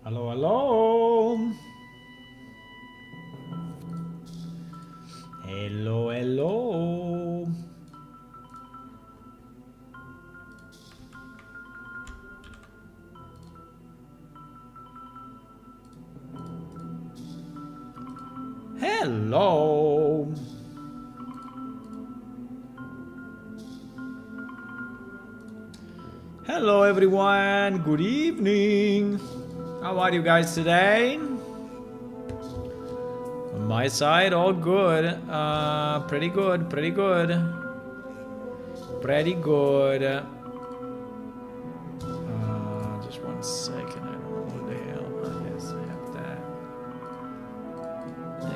Hello, hello. Hello, hello. Hello. Hello, everyone. Good evening. How are you guys today? On my side, all good. Pretty good, pretty good. Pretty good. Just one second. I don't know what the hell. Yes, I have that.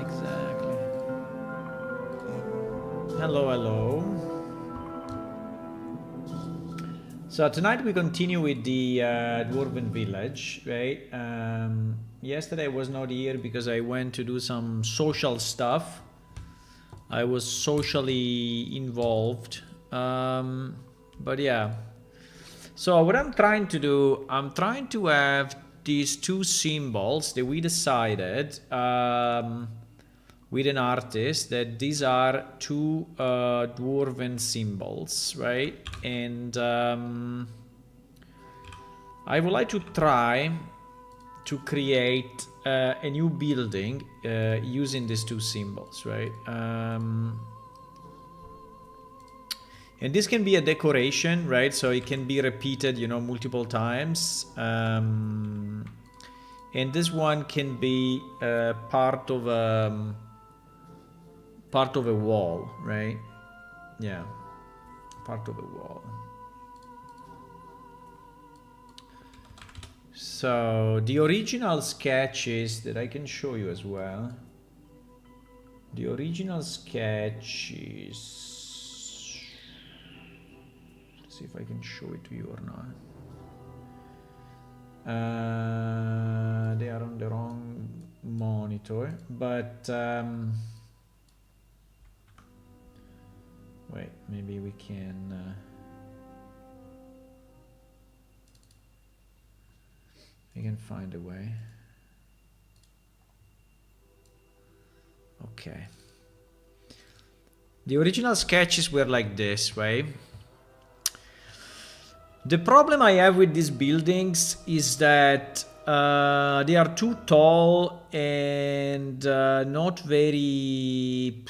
Exactly. Hello, hello. So tonight we continue with the Dwarven village, right? Yesterday I was not here because I went to do some social stuff. I was socially involved. But yeah. So what I'm trying to do, I'm trying to have these two symbols that we decided with an artist that these are two dwarven symbols, right? And I would like to try to create a new building using these two symbols, right? And this can be a decoration, right? So it can be repeated, you know, multiple times. And this one can be part of a wall, right? Yeah, part of a wall. So the original sketches that I can show you as well. The original sketches. Let's see if I can show it to you or not. They are on the wrong monitor, but wait, maybe we can find a way. Okay. The original sketches were like this, right? The problem I have with these buildings is that they are too tall and not very,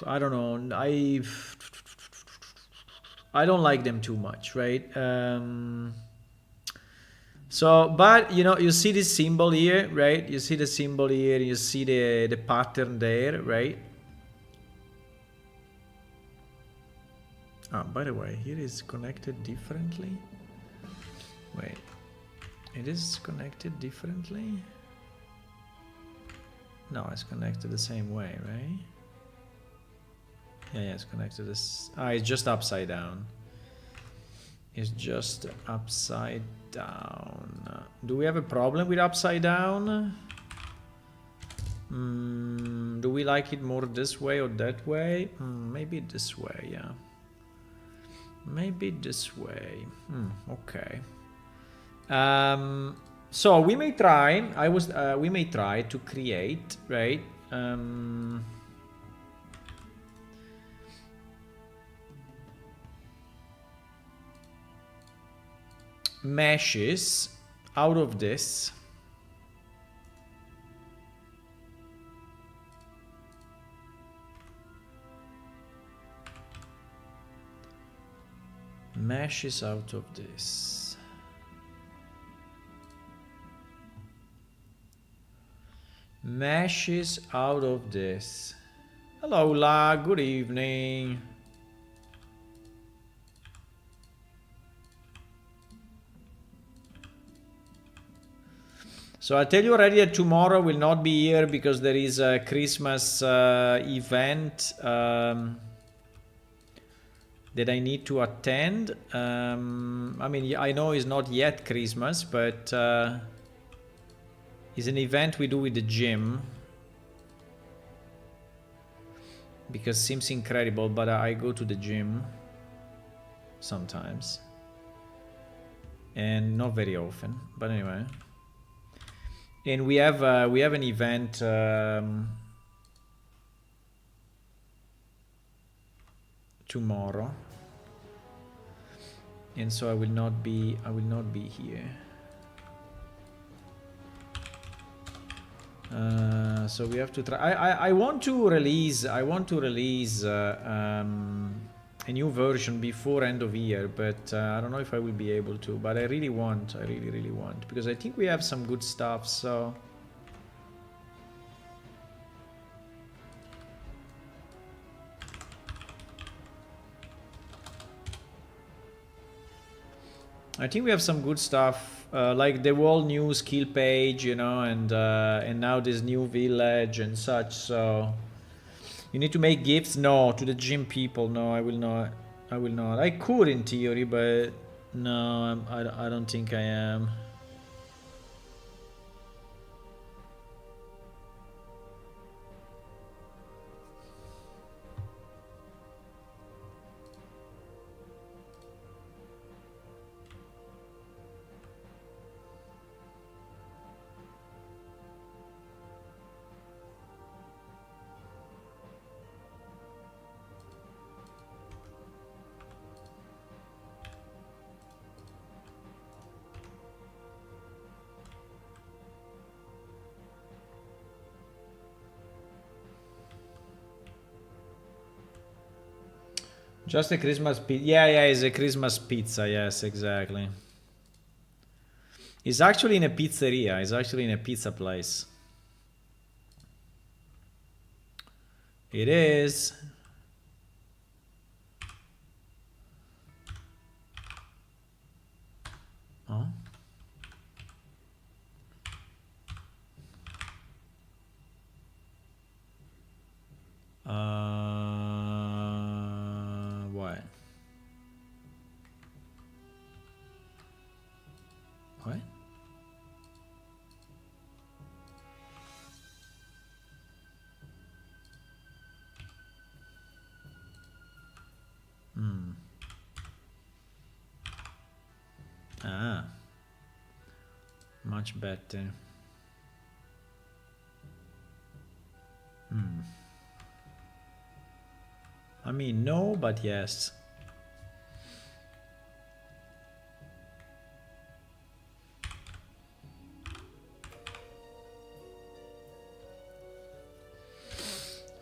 I don't know, I don't like them too much, right? So, but you know, you see this symbol here, right? You see the symbol here, you see the pattern there, right? By the way, here is connected differently. Wait, it is connected differently? No, it's connected the same way, right? Yeah, it's connected this. It's just upside down. It's just upside down. Do we have a problem with upside down? Do we like it more this way or that way? Maybe this way, yeah. Maybe this way. Okay. So we may try. We may try to create, right? Meshes out of this. Meshes out of this. Meshes out of this. Hello, La. Good evening. So I tell you already that tomorrow will not be here because there is a Christmas event that I need to attend. I mean, I know it's not yet Christmas, but it's an event we do with the gym. Because it seems incredible, but I go to the gym sometimes. And not very often, but anyway. And we have an event tomorrow, and so I will not be here. So we have to try. I want to release a new version before end of year, but I don't know if I will be able to. But I really want, really want, because I think we have some good stuff. So I think we have some good stuff, like the whole new skill page, you know, and now this new village and such. So you need to make gifts? No, to the gym people. No, I will not. I will not. I could in theory, but no, I don't think I am. 'Just a Christmas pizza. Yeah, it's a Christmas pizza. Yes, exactly. It's actually in a pizzeria. It's actually in a pizza place. It is. Oh. What? What? Ah. Much better. I mean, no, but yes.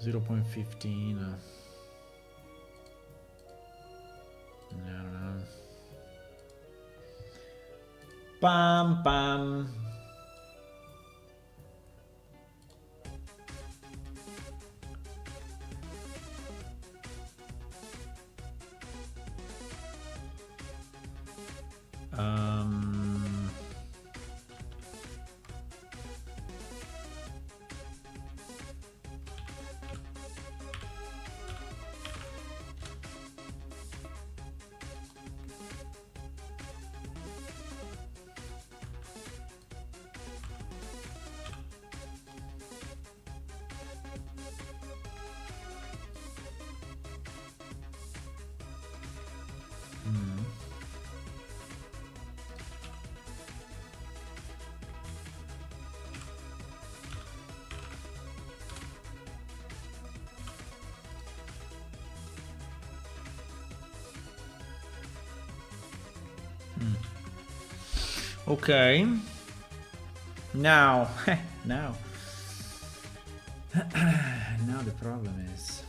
.15. I don't know. Pam pam. Okay. Now, now the problem is.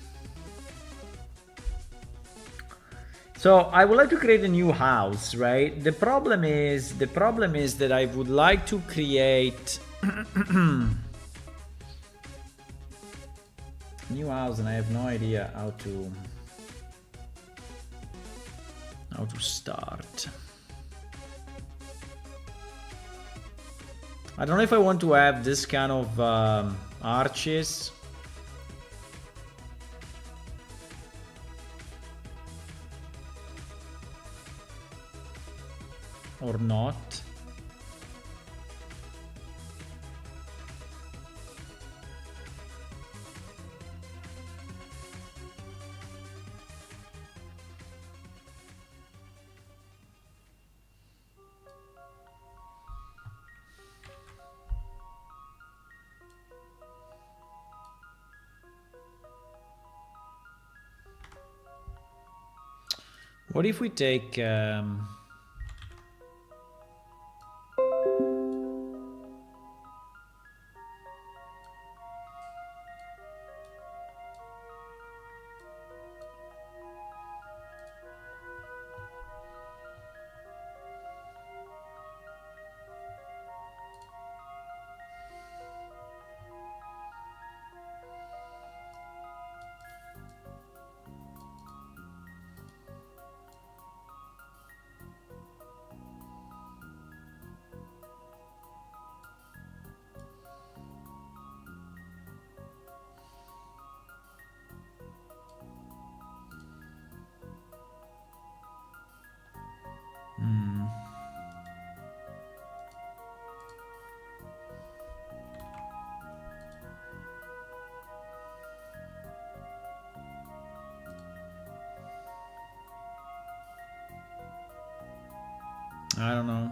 So I would like to create a new house, right? The problem is that I would like to create new house, and I have no idea how to start. I don't know if I want to have this kind of arches. Or not. What if we take... I don't know.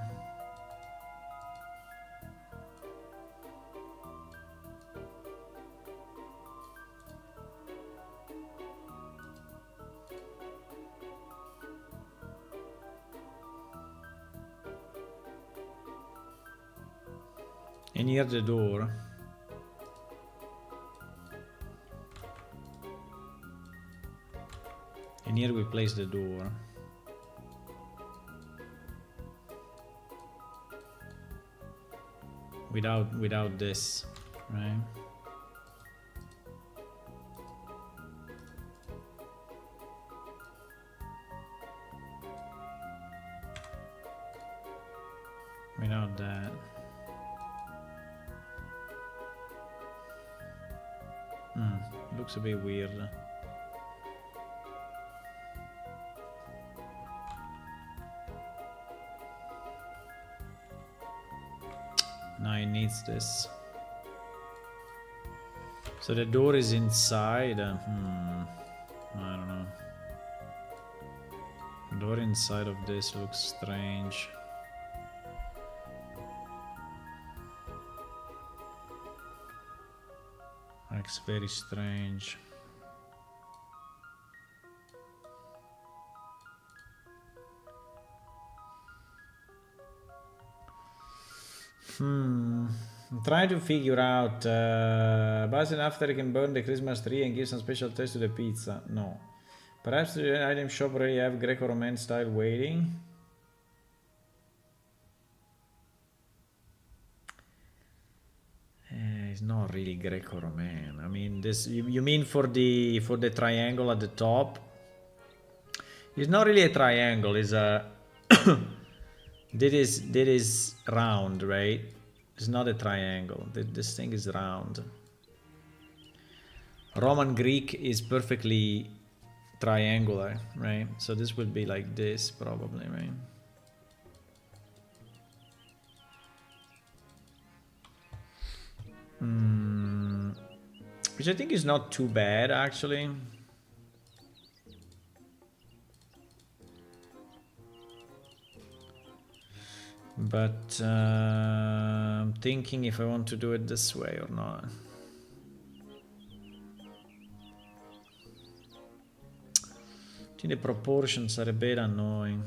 And near the door. And here we place the door. Without this, right? Without that. Looks a bit weird. Now it needs this. So the door is inside. I don't know. The door inside of this looks strange. Looks very strange. I'm trying to figure out, but after I can burn the Christmas tree and give some special taste to the pizza. No. Perhaps the item shop already have Greco-Roman style waiting. It's not really Greco-Roman. I mean, this you mean for the triangle at the top? It's not really a triangle. It's a that is round, right? It's not a triangle. This thing is round. Roman Greek is perfectly triangular, right? So this will be like this probably, right? Which I think is not too bad actually. But I'm thinking if I want to do it this way or not. I think the proportions are a bit annoying.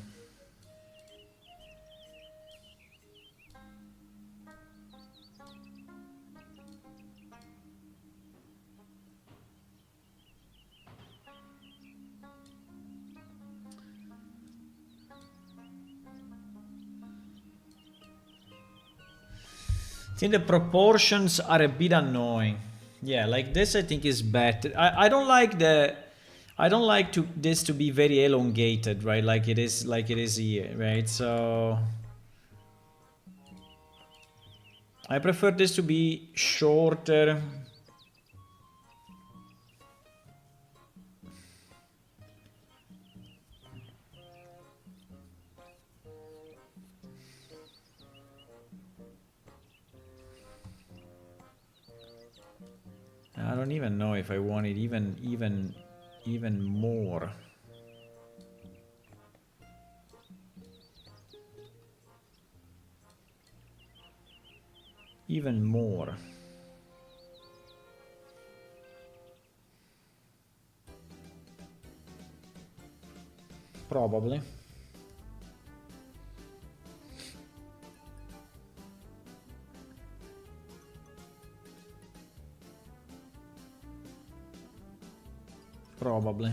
I think the proportions are a bit annoying. Yeah, like this I think is better. I don't like this to be very elongated, right? Like it is here, right? So I prefer this to be shorter. I don't even know if I want it even more. Even more. Probably. Probably.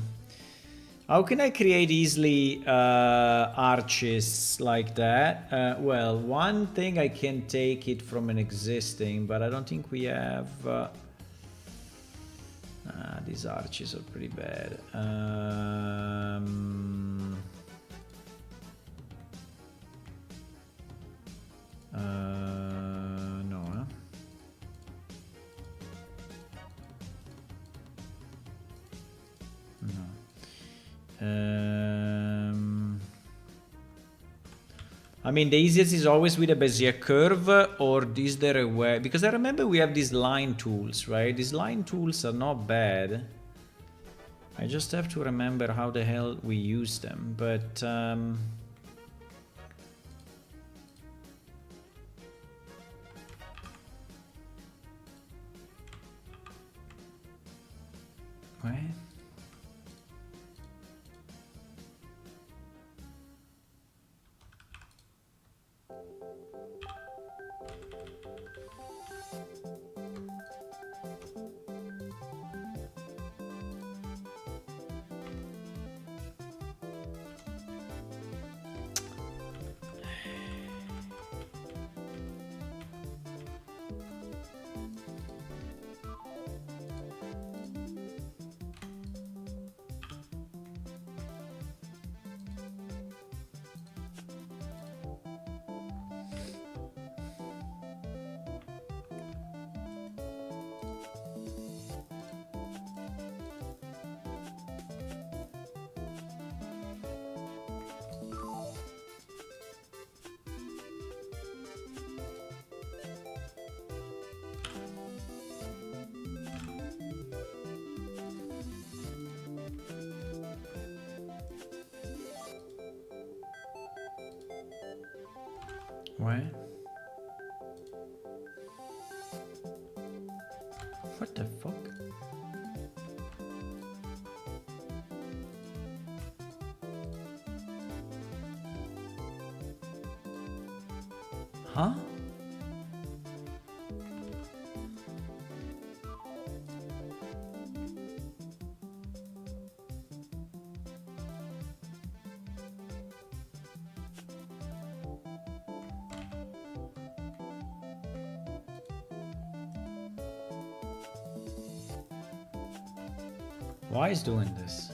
How can I create easily arches like that? Well, one thing I can take it from an existing, but I don't think we have... these arches are pretty bad. No, huh? No. I mean, the easiest is always with a Bezier curve, or is there a way? Because I remember we have these line tools, right? These line tools are not bad. I just have to remember how the hell we use them, but... Right? What? What the fuck? Huh? Why is doing this?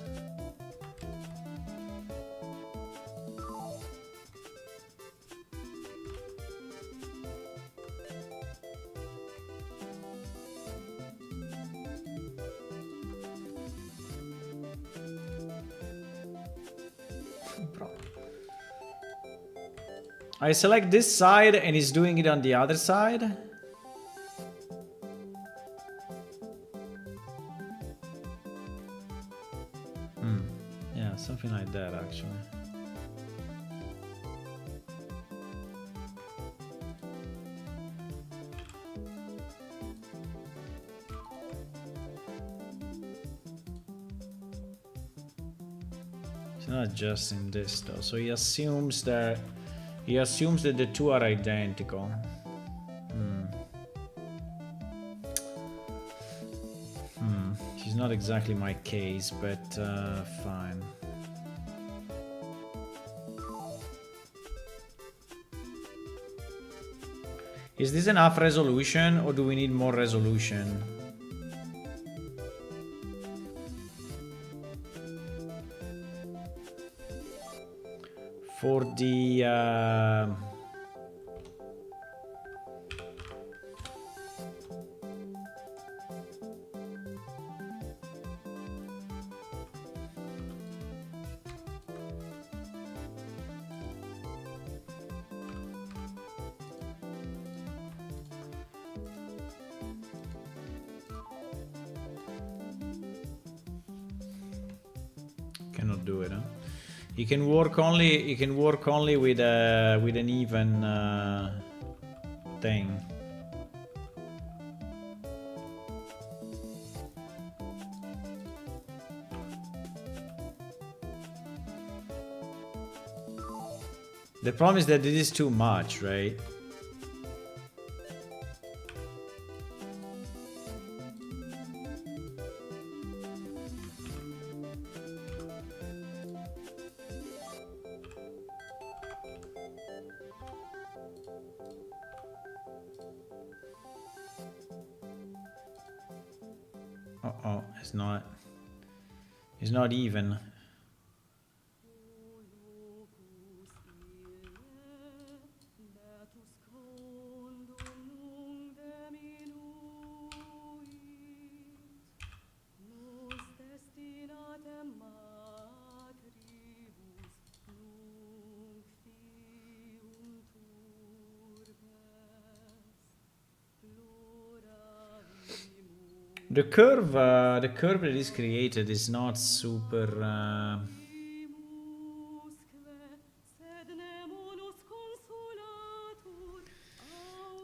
Bro. I select this side and he's doing it on the other side. Yeah, something like that actually. It's not adjusting this though, so he assumes that the two are identical. She's not exactly my case, but fine. Is this enough resolution or do we need more resolution? For the... Cannot do it, huh? You can work only with an even thing. The problem is that it is too much, right? Uh-oh, it's not even. The curve that is created is not super.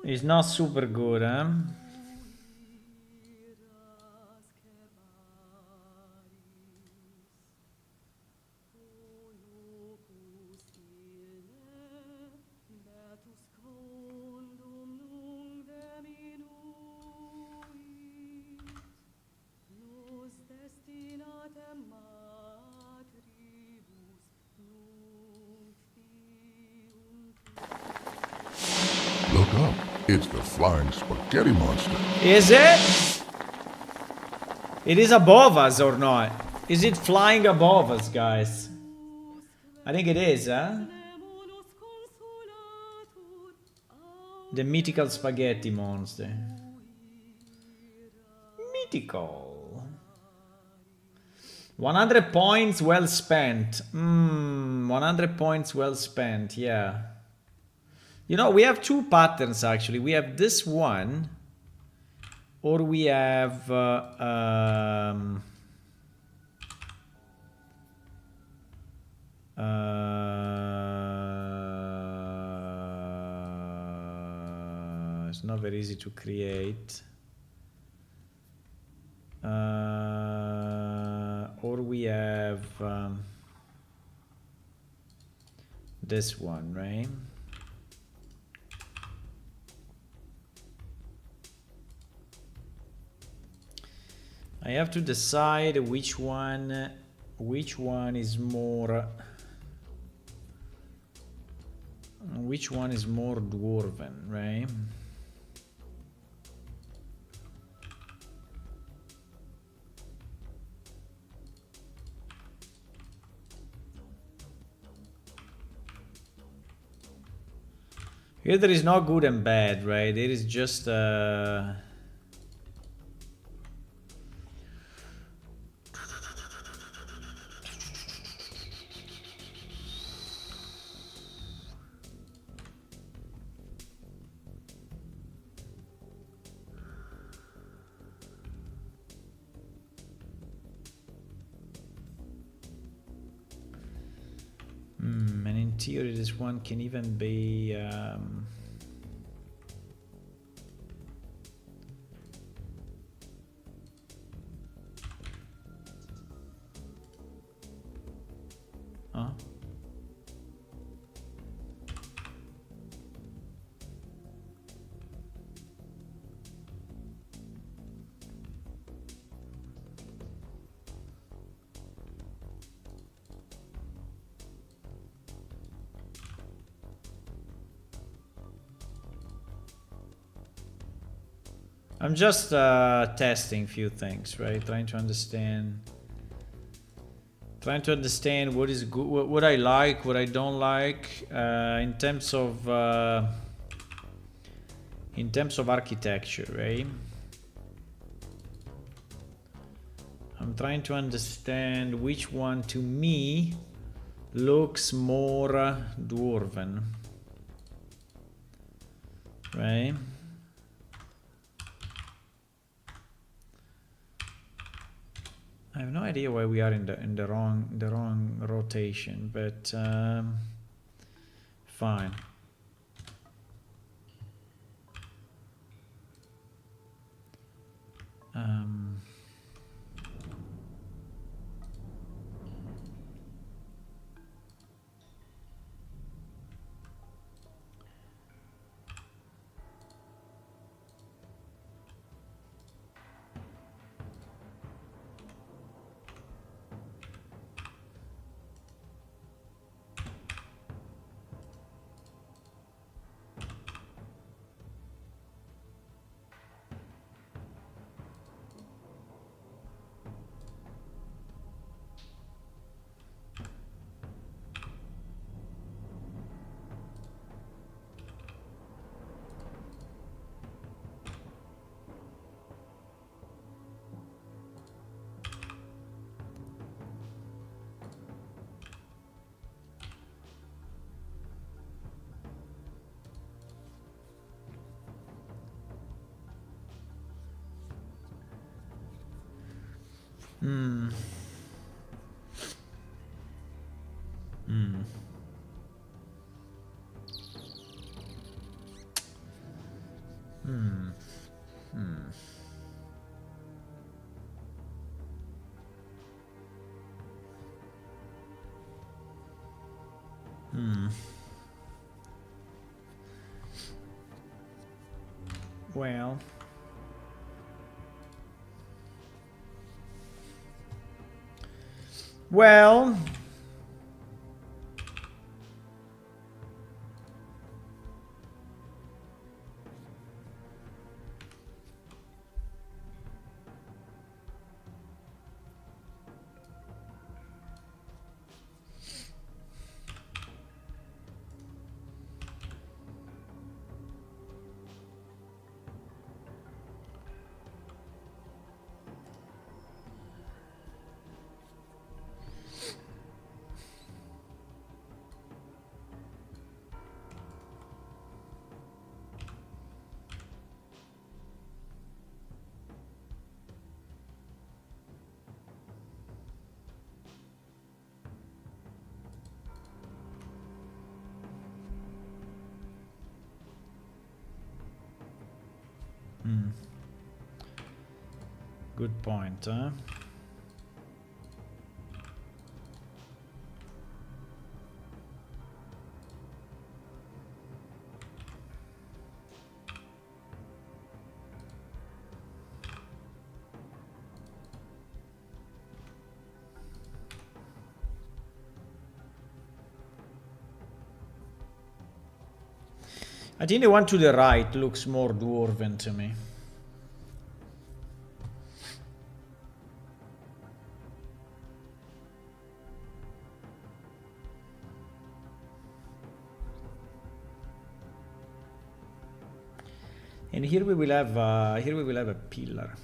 It's not super good, huh? Look up. It's the flying spaghetti monster. Is it? It is above us or not? Is it flying above us, guys? I think it is, huh? The mythical spaghetti monster. Mythical. 100 points well spent. 100 points well spent, yeah. You know, we have two patterns actually. We have this one, or we have it's not very easy to create. Or we have this one, right? I have to decide which one is more dwarven, right? Here there is no good and bad, right? There is just and in theory this one can even be huh? I'm just testing few things, right? Trying to understand what is good, what I like, what I don't like, in terms of architecture, right? I'm trying to understand which one to me looks more dwarven, right? I have no idea why we are in the wrong rotation, but fine. Hmm. Hmm. Hmm. Hmm. Hmm. Well. Well. Hmm. Good point, huh? I think the one to the right looks more dwarven to me. And here we will have a pillar.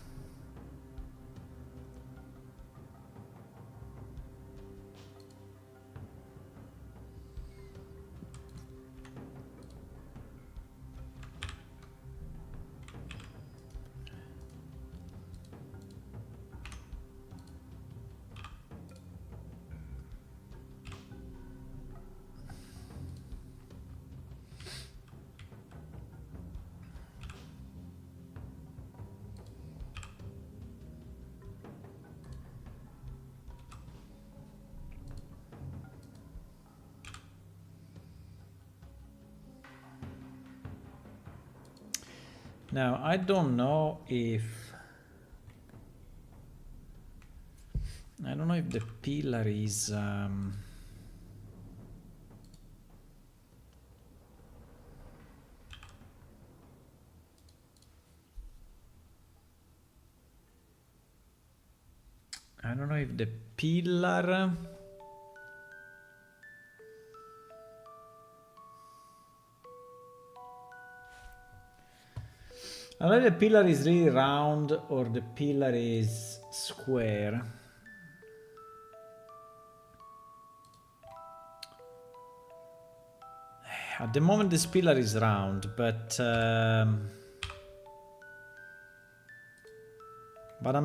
Now I don't know if the pillar is I don't know if the pillar I don't know if the pillar is really round or the pillar is square. At the moment this pillar is round, but I'm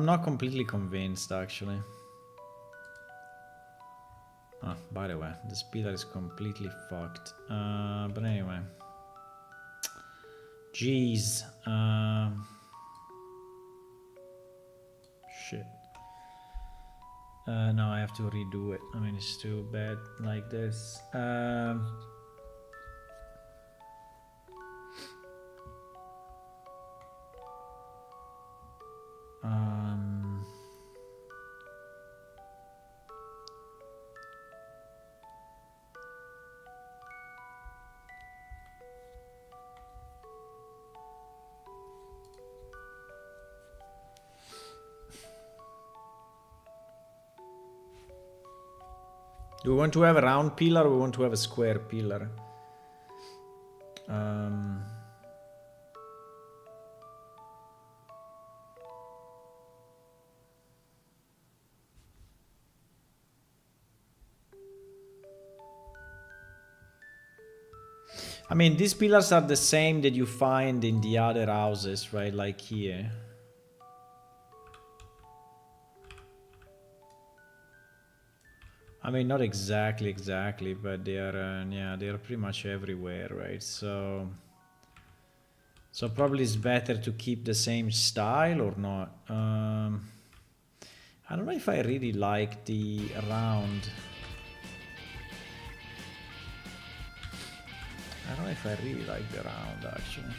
not completely convinced actually. Oh, by the way, this pillar is completely fucked. But anyway. Jeez. Shit. No, I have to redo it. I mean, it's too bad like this. Do we want to have a round pillar or we want to have a square pillar? I mean, these pillars are the same that you find in the other houses, right? Like here. I mean, not exactly, but they are, yeah, they are pretty much everywhere, right? So probably it's better to keep the same style or not. I don't know if I really like the round. I don't know if I really like the round, actually.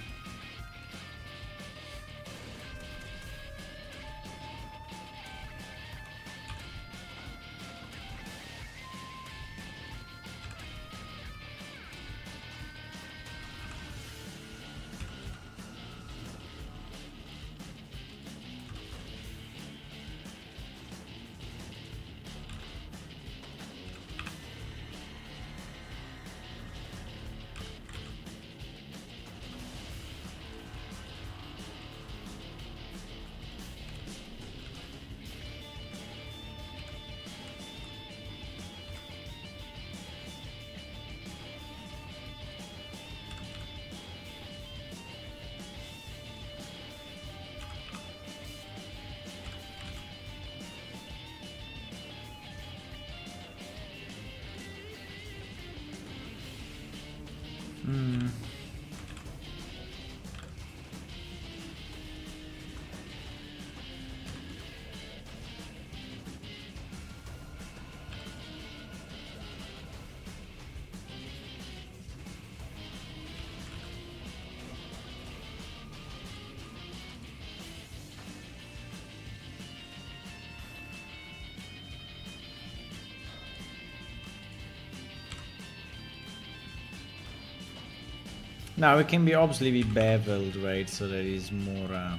Now it can be obviously be beveled, right? So there is more.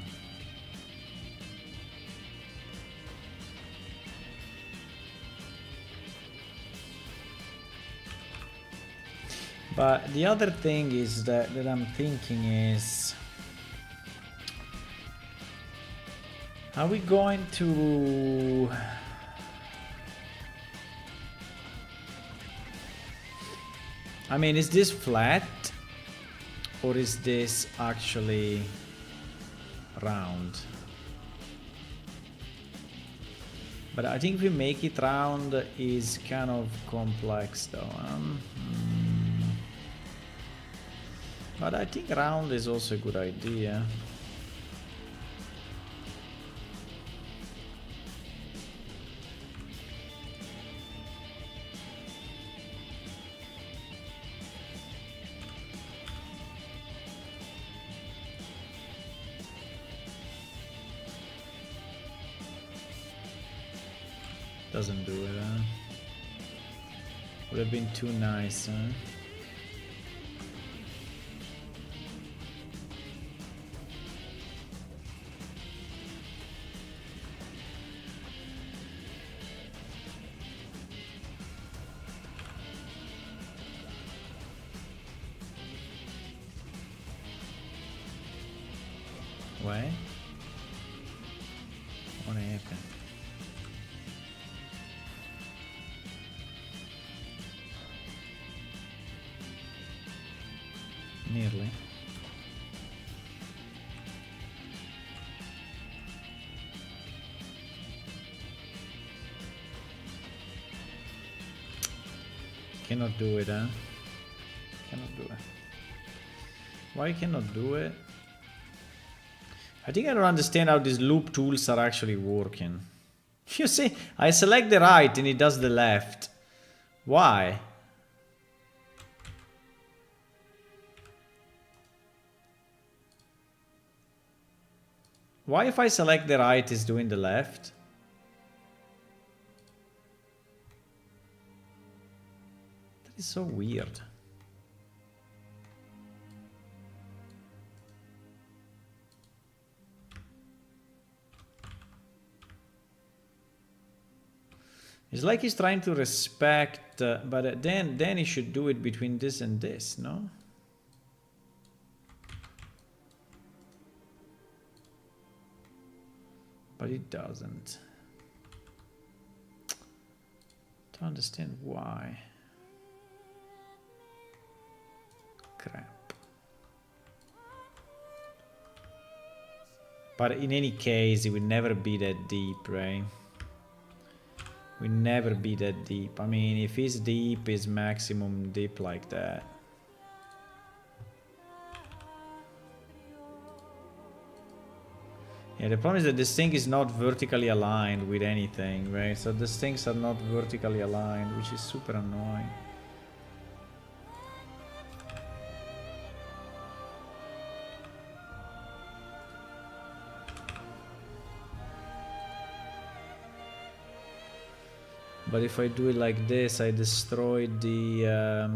But the other thing is that I'm thinking is, are we going to? I mean, is this flat? Or is this actually round? But I think if we make it round is kind of complex though. But I think round is also a good idea. Doesn't do it, huh? Would have been too nice, huh? Why? What happened? Nearly. Cannot do it, huh? Cannot do it. Why cannot do it? I think I don't understand how these loop tools are actually working. You see, I select the right and it does the left. Why? Why if I select the right is doing the left? That is so weird. It's like he's trying to respect, but then he should do it between this and this, no? But it doesn't. Don't understand why. Crap. But in any case, it will never be that deep, right? We never be that deep. I mean, if it's deep, it's maximum deep like that. Yeah, the problem is that this thing is not vertically aligned with anything, right? So these things are not vertically aligned, which is super annoying. But if I do it like this, I destroyed the...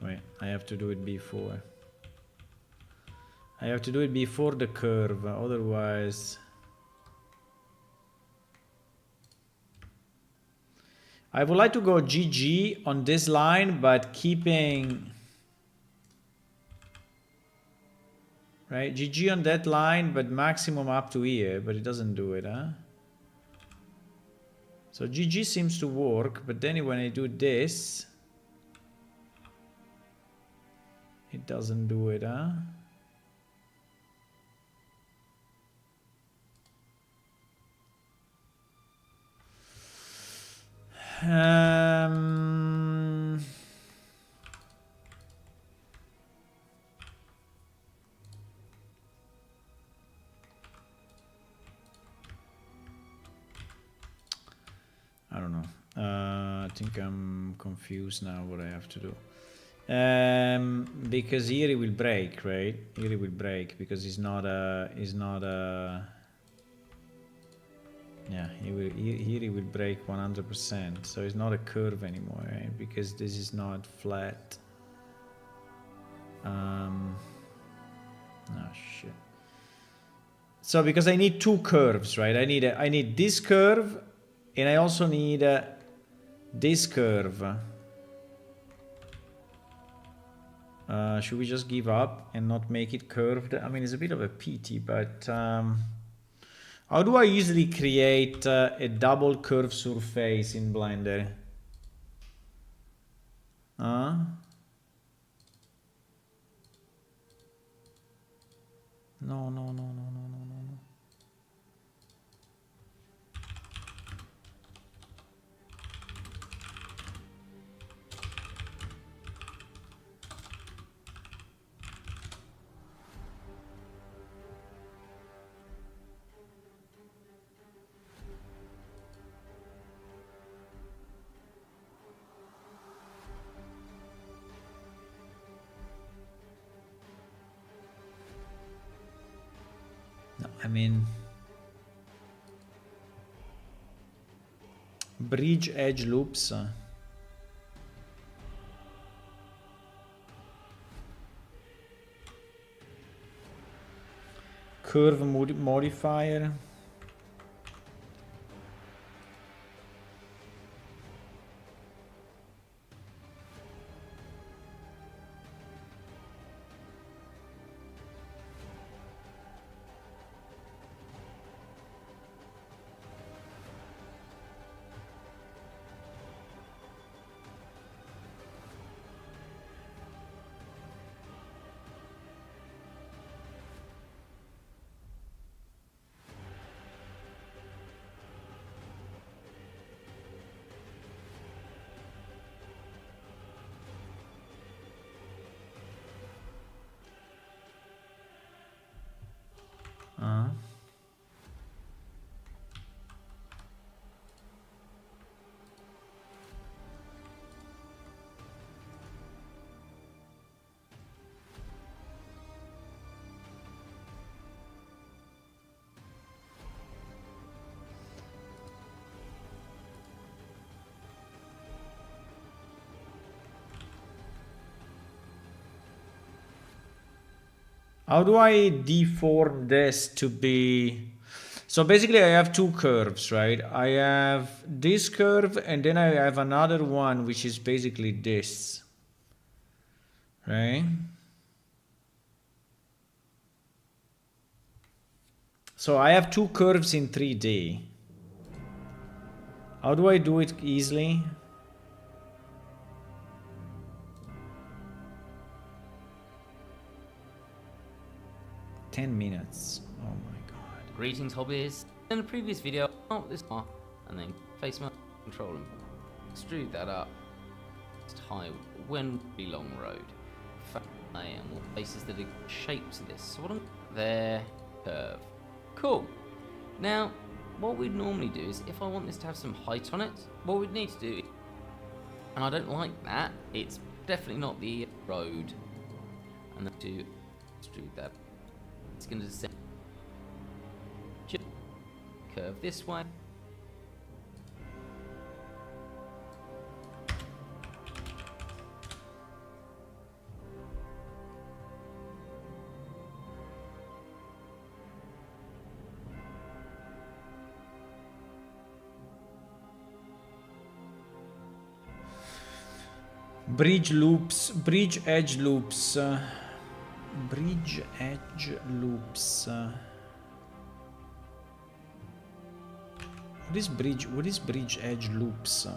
Wait, I have to do it before. I have to do it before the curve, otherwise... I would like to go GG on this line, but keeping... Right, GG on that line, but maximum up to here, but it doesn't do it, huh? So GG seems to work, but then when I do this... It doesn't do it, huh? I don't know. I think I'm confused now what I have to do. Because here it will break, right? Here it will break because it's not a... Yeah, here it will break 100%. So it's not a curve anymore, right? Because this is not flat. Oh shit. So because I need two curves, right? I need this curve, and I also need this curve. Should we just give up and not make it curved? I mean, it's a bit of a pity, but how do I easily create a double curve surface in Blender? No, no, no, no, no, no, no, no. No, I mean... Bridge edge loops. Curve modifier. How do I deform this to be... So basically I have two curves, right? I have this curve and then I have another one which is basically this. Right? So I have two curves in 3D. How do I do it easily? $10 minutes. Oh my god. Greetings, hobbies. In the previous video, oh, this part, and then face my control and extrude that up. It's high, when really long road. I am all places that are shaped to this. So what I'm there, curve. Cool. Now, what we'd normally do is, if I want this to have some height on it, what we'd need to do, and I don't like that, it's definitely not the road, and then to extrude that, it's going to descend, curve this way. Bridge loops, bridge edge loops, bridge edge loops. What is bridge? What is bridge edge loops?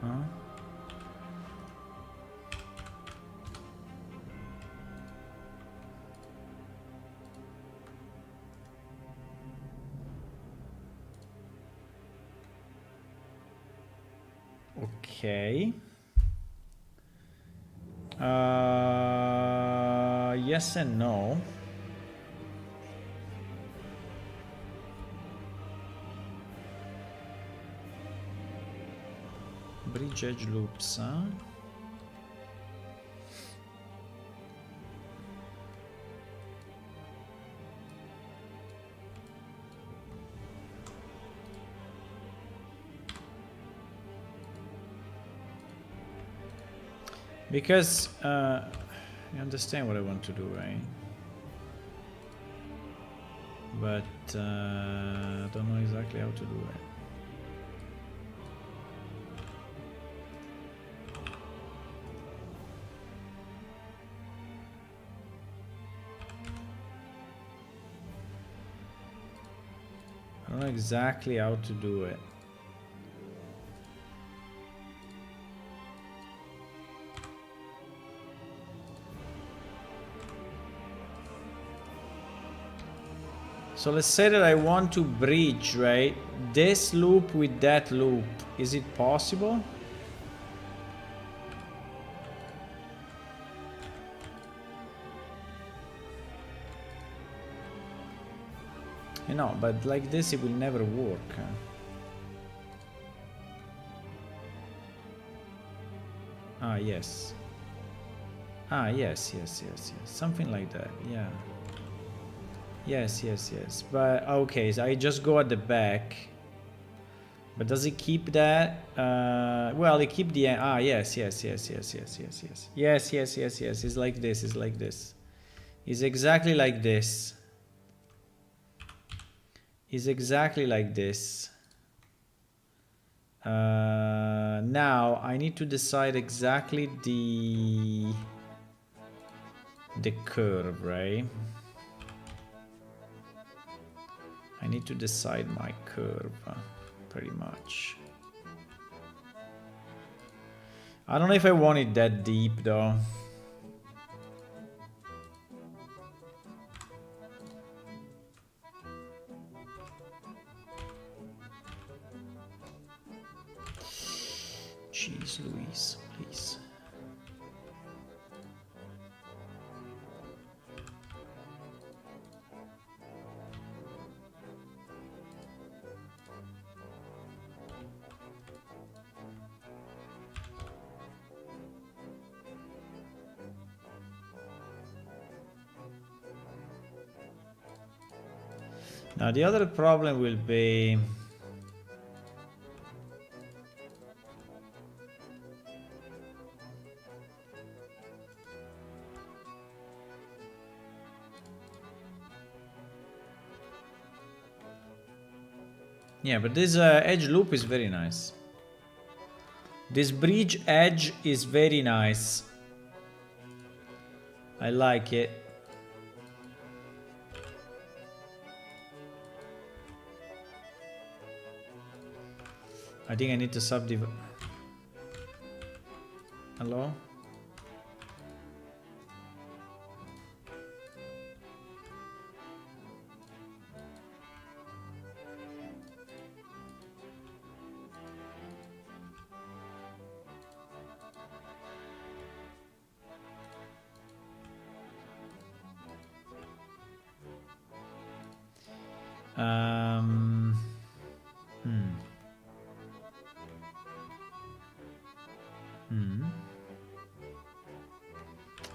Huh? Okay. Yes and no. Bridge edge loops, huh? Because you understand what I want to do, right? But I don't know exactly how to do it. I don't know exactly how to do it. So let's say that I want to bridge, right? This loop with that loop. Is it possible? You know, but like this it will never work. Ah, yes. Ah, yes. Something like that, yeah. Yes. But okay, so I just go at the back. But does it keep that? Well, it keep the yes. Yes. It's like this. It's exactly like this. It's exactly like this. Now I need to decide exactly the curve, right? I need to decide my curve, pretty much. I don't know if I want it that deep, though. Jeez Louise, please. Now the other problem will be yeah, but this edge loop is very nice. This bridge edge is very nice. I like it. I think I need to subdivide. Hello? Um, hmm. Hmm.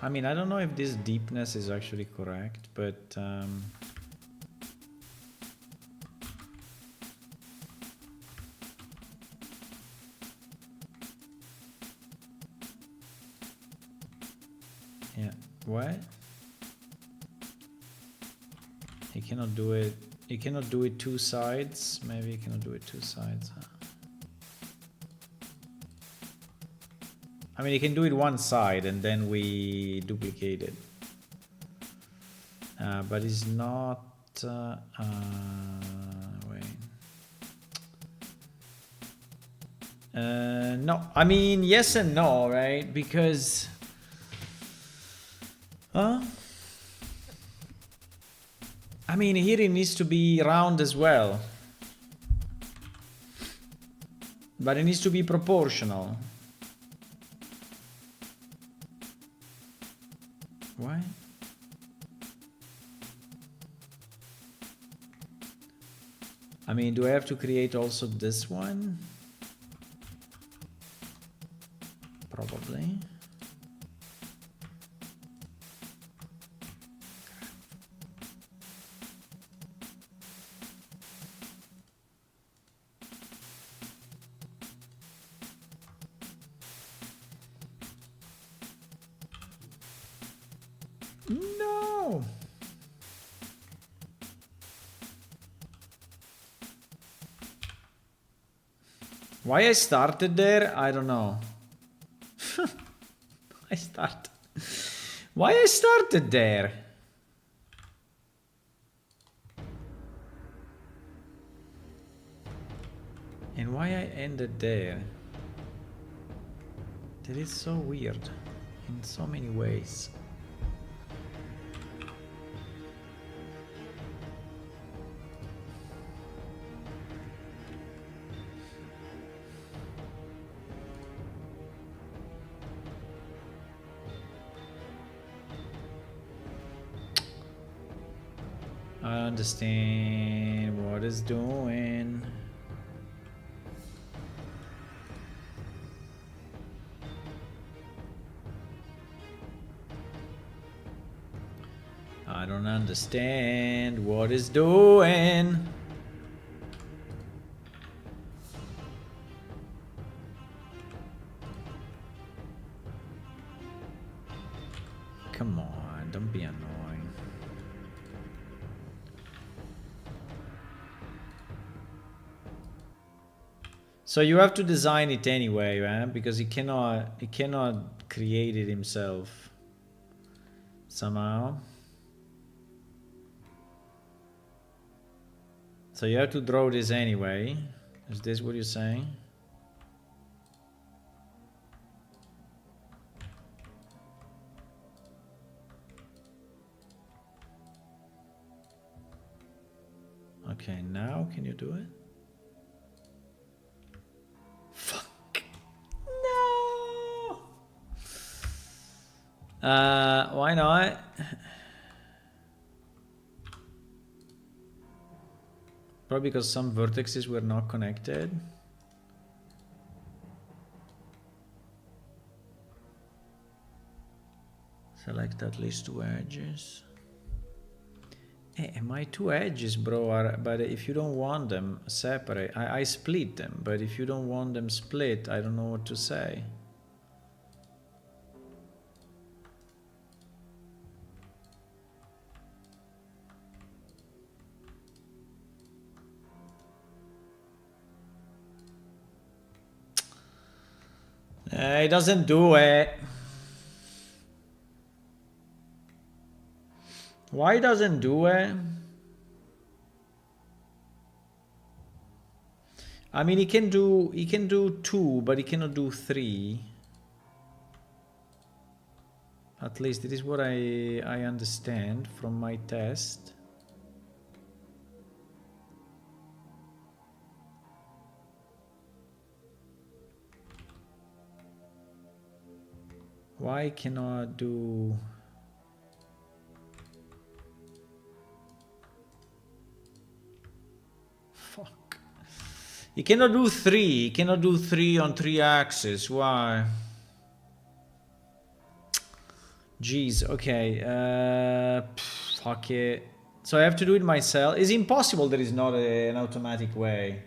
I mean, I don't know if this deepness is actually correct, but yeah. What? He cannot do it. He cannot do it two sides. Maybe he cannot do it two sides. I mean, he can do it one side and then we duplicate it. But it's not. Wait. No, I mean, yes and no, right? Because. I mean, here it needs to be round as well. But it needs to be proportional. Why? I mean, do I have to create also this one? Probably. No! Why I started there? I don't know. Why I started there? And why I ended there? That is so weird in so many ways. I understand what it's doing. I don't understand what it's doing. Come on, don't be annoying. So you have to design it anyway, right? Because he cannot create it himself somehow. So you have to draw this anyway. Is this what you're saying? Okay, now can you do it? Fuck. No. Why not? Probably because some vertices were not connected. Select at least two edges. Hey, my two edges, bro, are, but if you don't want them separate, I split them, but if you don't want them split, I don't know what to say. It doesn't do it. Why doesn't do it? I mean, he can do two, but he cannot do three. At least it is what I understand from my test. Why cannot do... Fuck. You cannot do 3. You cannot do 3 on 3 axes. Why? Jeez, okay. Fuck it. So I have to do it myself. It's impossible there is not an automatic way.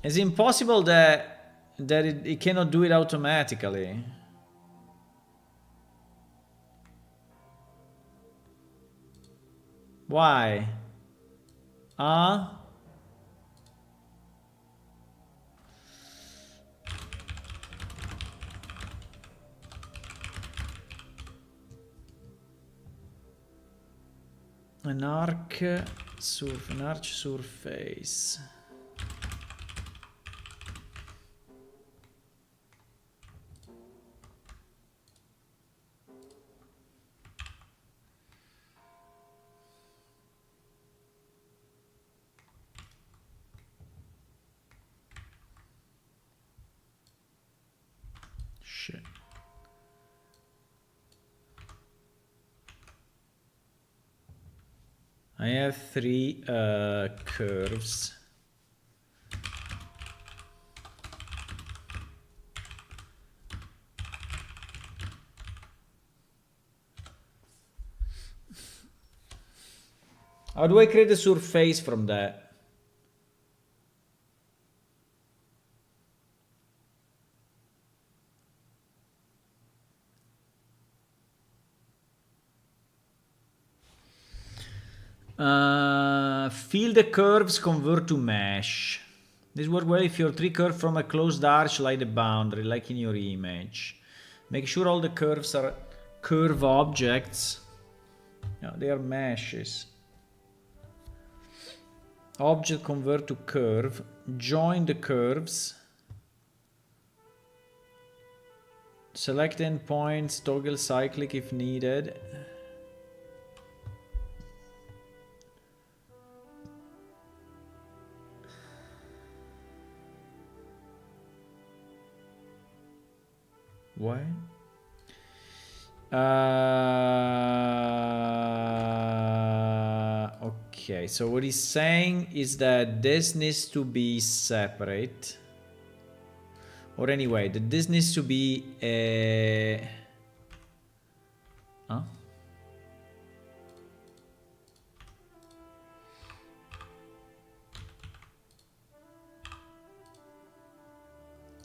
It's impossible that it cannot do it automatically. Why? An arch surface. Shit. I have 3 curves. How do I create a surface from that? Fill the curves, convert to mesh. This works well if your 3 curves from a closed arch lie the boundary, like in your image. Make sure all the curves are curve objects. No, they are meshes. Object convert to curve. Join the curves. Select endpoints, toggle cyclic if needed. Why? Okay, so what he's saying is that this needs to be separate. Or anyway, that this needs to be a... Huh?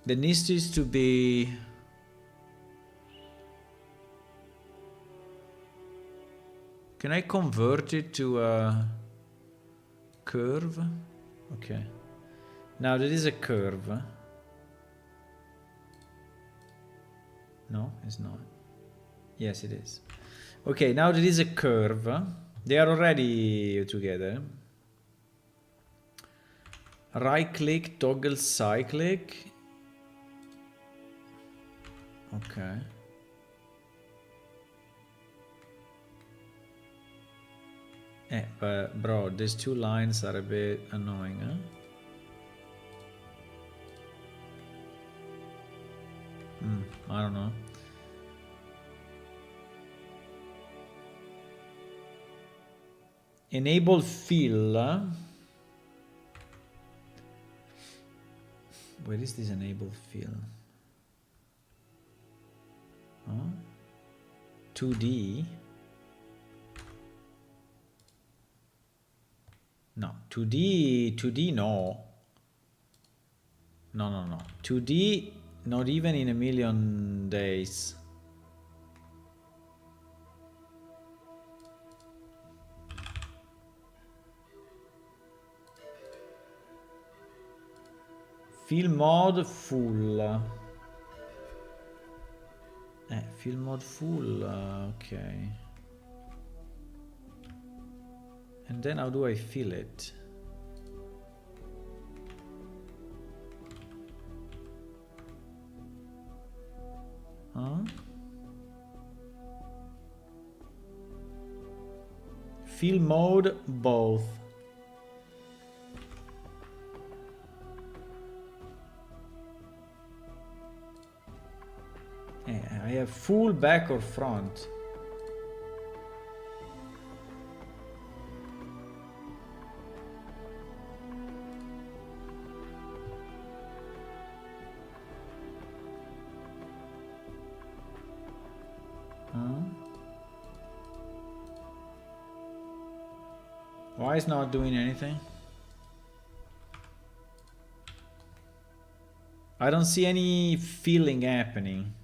The needs to be... Can I convert it to a curve? Okay. Now that is a curve. No, it's not. Yes, it is. Okay, now that is a curve. They are already together. Right click, toggle cyclic. Okay. But bro, these 2 lines are a bit annoying, huh? I don't know. Enable fill. Where is this enable fill? Huh? 2D. No, 2D no. No. 2D, not even in a million days. Fill mode full. Fill mode full, okay. And then how do I fill it? Huh? Fill mode, both. I have full back or front. Why is not doing anything? I don't see any feeling happening.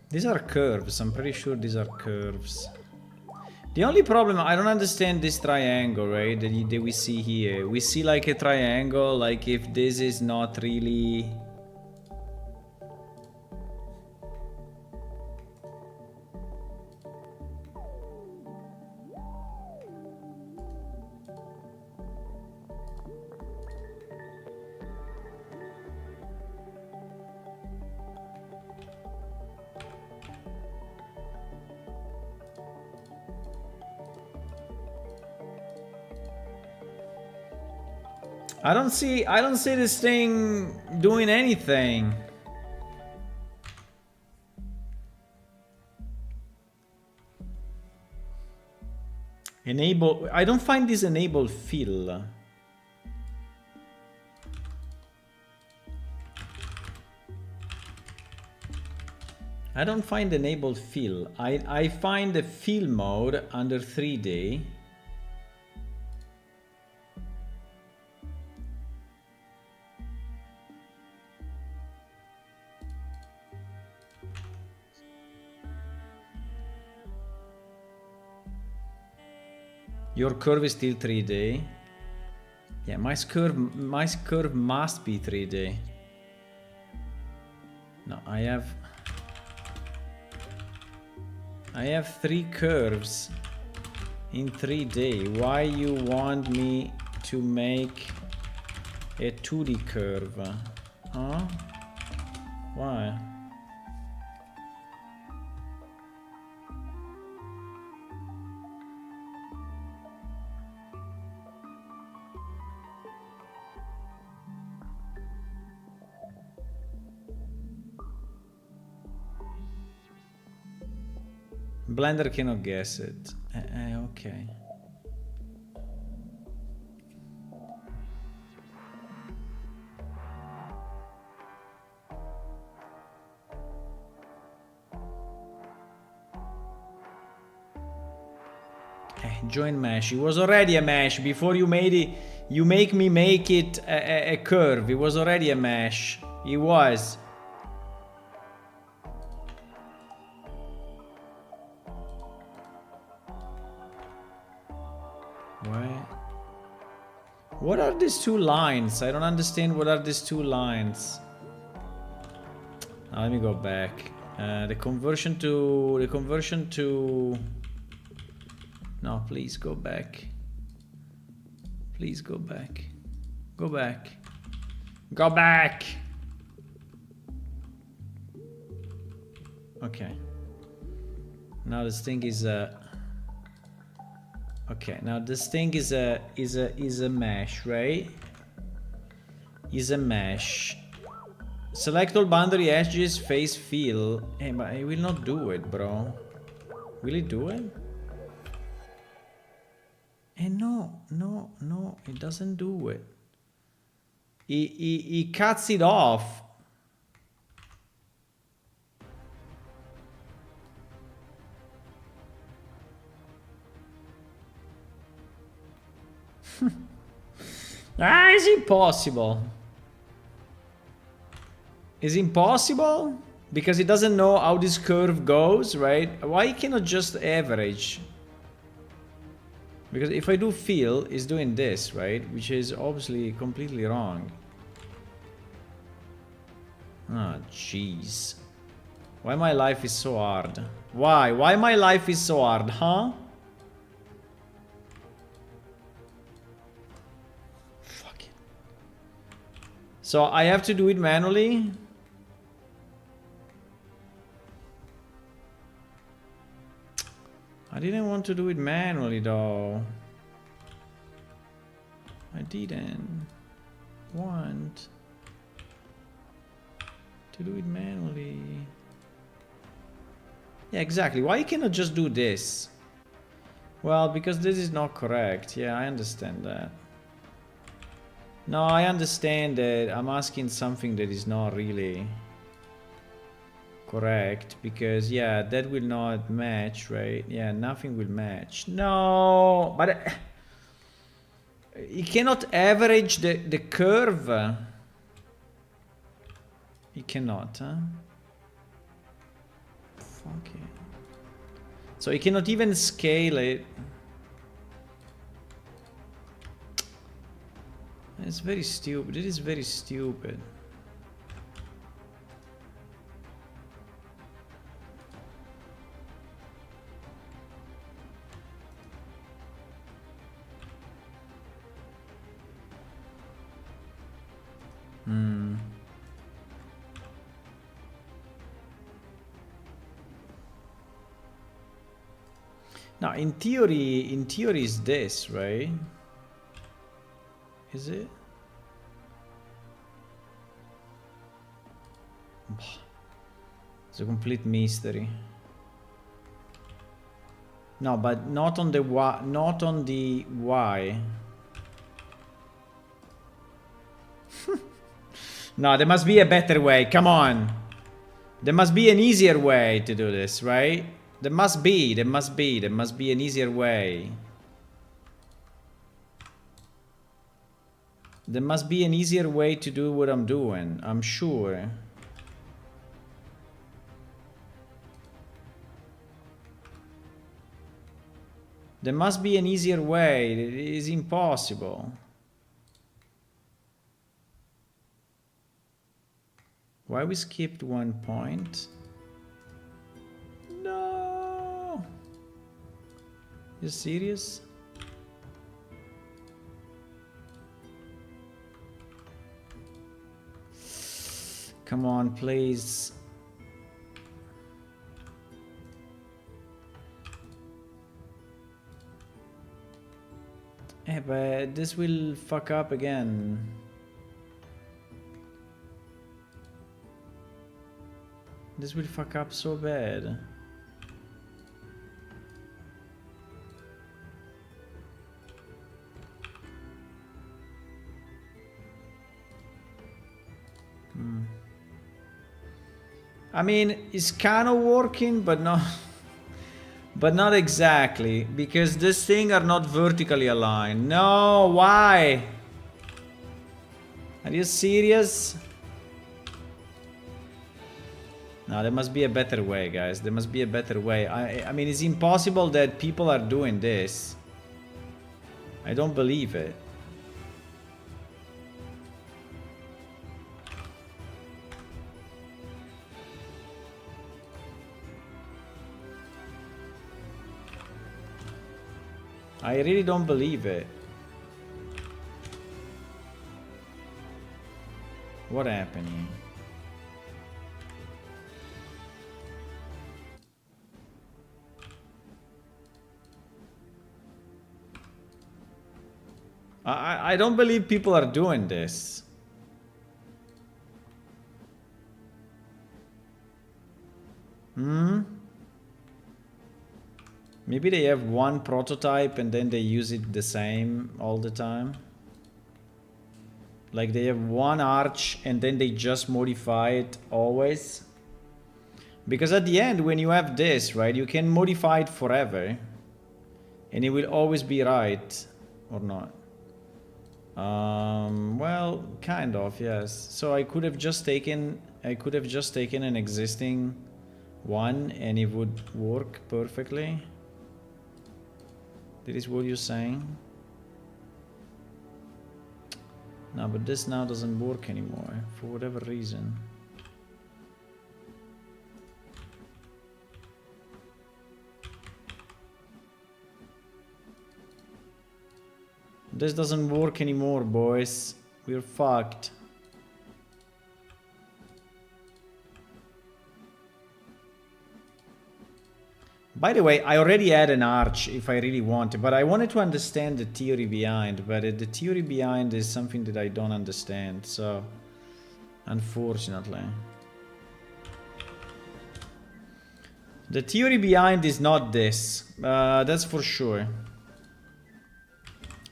These are curves. I'm pretty sure these are curves. The only problem, I don't understand this triangle, right? That we see here. We see like a triangle, like if this is not really... I don't see this thing doing anything. Enable, I don't find this enable fill. I don't find enable fill. I find the fill mode under 3D. Your curve is still 3D. Yeah, my curve must be 3D. No, I have 3 curves in 3D. Why you want me to make a 2D curve? Huh? Why? Blender cannot guess it. Okay. Join mesh. It was already a mesh before you made it. You make me make it a curve. It was already a mesh. It was. What are these two lines? I don't understand what are these two lines. Now let me go back. The conversion to... No, please go back. Please go back. Go back. Go back! Okay. Now this thing is okay, now this thing is a mesh, right? Is a mesh. Select all boundary edges, face fill. Hey, but it will not do it, bro. Will it do it? Hey, no, it doesn't do it. He cuts it off. Ah, is it possible? Is impossible? Because it doesn't know how this curve goes, right? Why cannot just average? Because if I do fill, it's doing this, right? Which is obviously completely wrong. Ah, jeez. Why my life is so hard? Why? Why my life is so hard, huh? Fuck it. So I have to do it manually? I didn't want to do it manually though. I didn't want to do it manually. Yeah, exactly. Why cannot I just do this? Well, because this is not correct. Yeah, I understand that. No, I understand that I'm asking something that is not really correct, because yeah, that will not match, right? Yeah, nothing will match. No, but you cannot average the curve. You cannot, huh? Fuck it. So you cannot even scale it. It's very stupid. It is very stupid. Now, in theory is this, right? Is it? It's a complete mystery. No, but not on the Y, not on the Y. No, there must be a better way. Come on. There must be an easier way to do this, right? There must be an easier way. There must be an easier way to do what I'm doing, I'm sure. There must be an easier way. It is impossible. Why we skipped 1 point? No! You serious? Come on, please. But this will fuck up again. This will fuck up so bad. I mean, it's kind of working, but not... But not exactly, because this thing are not vertically aligned. No, why? Are you serious? No, there must be a better way, guys. There must be a better way. I mean, it's impossible that people are doing this. I don't believe it. I really don't believe it. What happening? I don't believe people are doing this. Maybe they have one prototype and then they use it the same all the time. Like they have one arch and then they just modify it always. Because at the end, when you have this, right, you can modify it forever. And it will always be right. Or not. Well, kind of, yes. So I could have just taken I could have just taken an existing one and it would work perfectly. That is what you're saying? No, but this now doesn't work anymore for whatever reason. This doesn't work anymore, boys. We're fucked. By the way, I already had an arch if I really wanted, but I wanted to understand the theory behind, but the theory behind is something that I don't understand, so unfortunately. The theory behind is not this, that's for sure.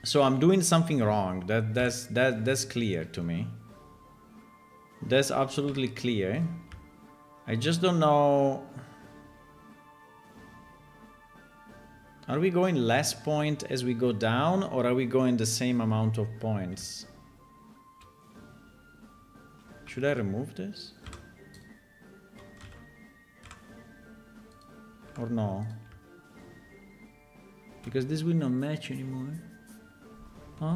So I'm doing something wrong. That's clear to me. That's absolutely clear. I just don't know. Are we going less point as we go down, or are we going the same amount of points? Should I remove this? Or no? Because this will not match anymore. Huh?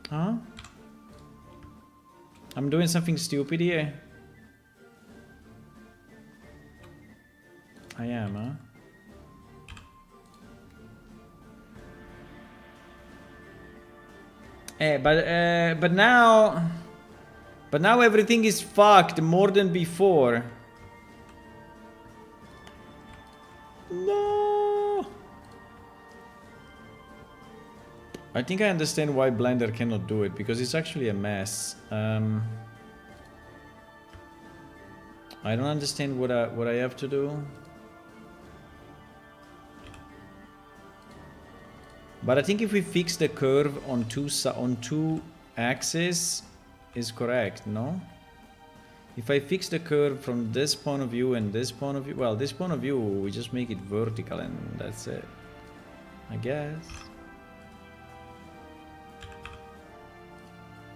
Huh? I'm doing something stupid here. I am, huh? But now everything is fucked more than before. No. I think I understand why Blender cannot do it, because it's actually a mess. I don't understand what I have to do. But I think if we fix the curve on two axes is correct, no? If I fix the curve from this point of view and this point of view, well, this point of view, we just make it vertical and that's it, I guess.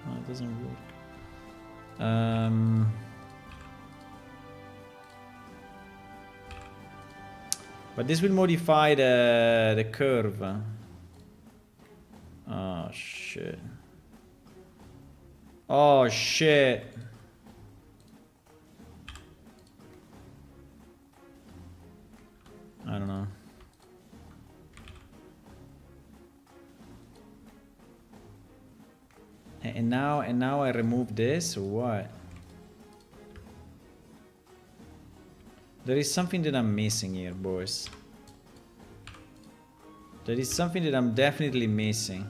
No, it doesn't work. But this will modify the curve. Oh shit. Oh shit. I don't know. And now I remove this or what? There is something that I'm missing here, boys. There is something that I'm definitely missing.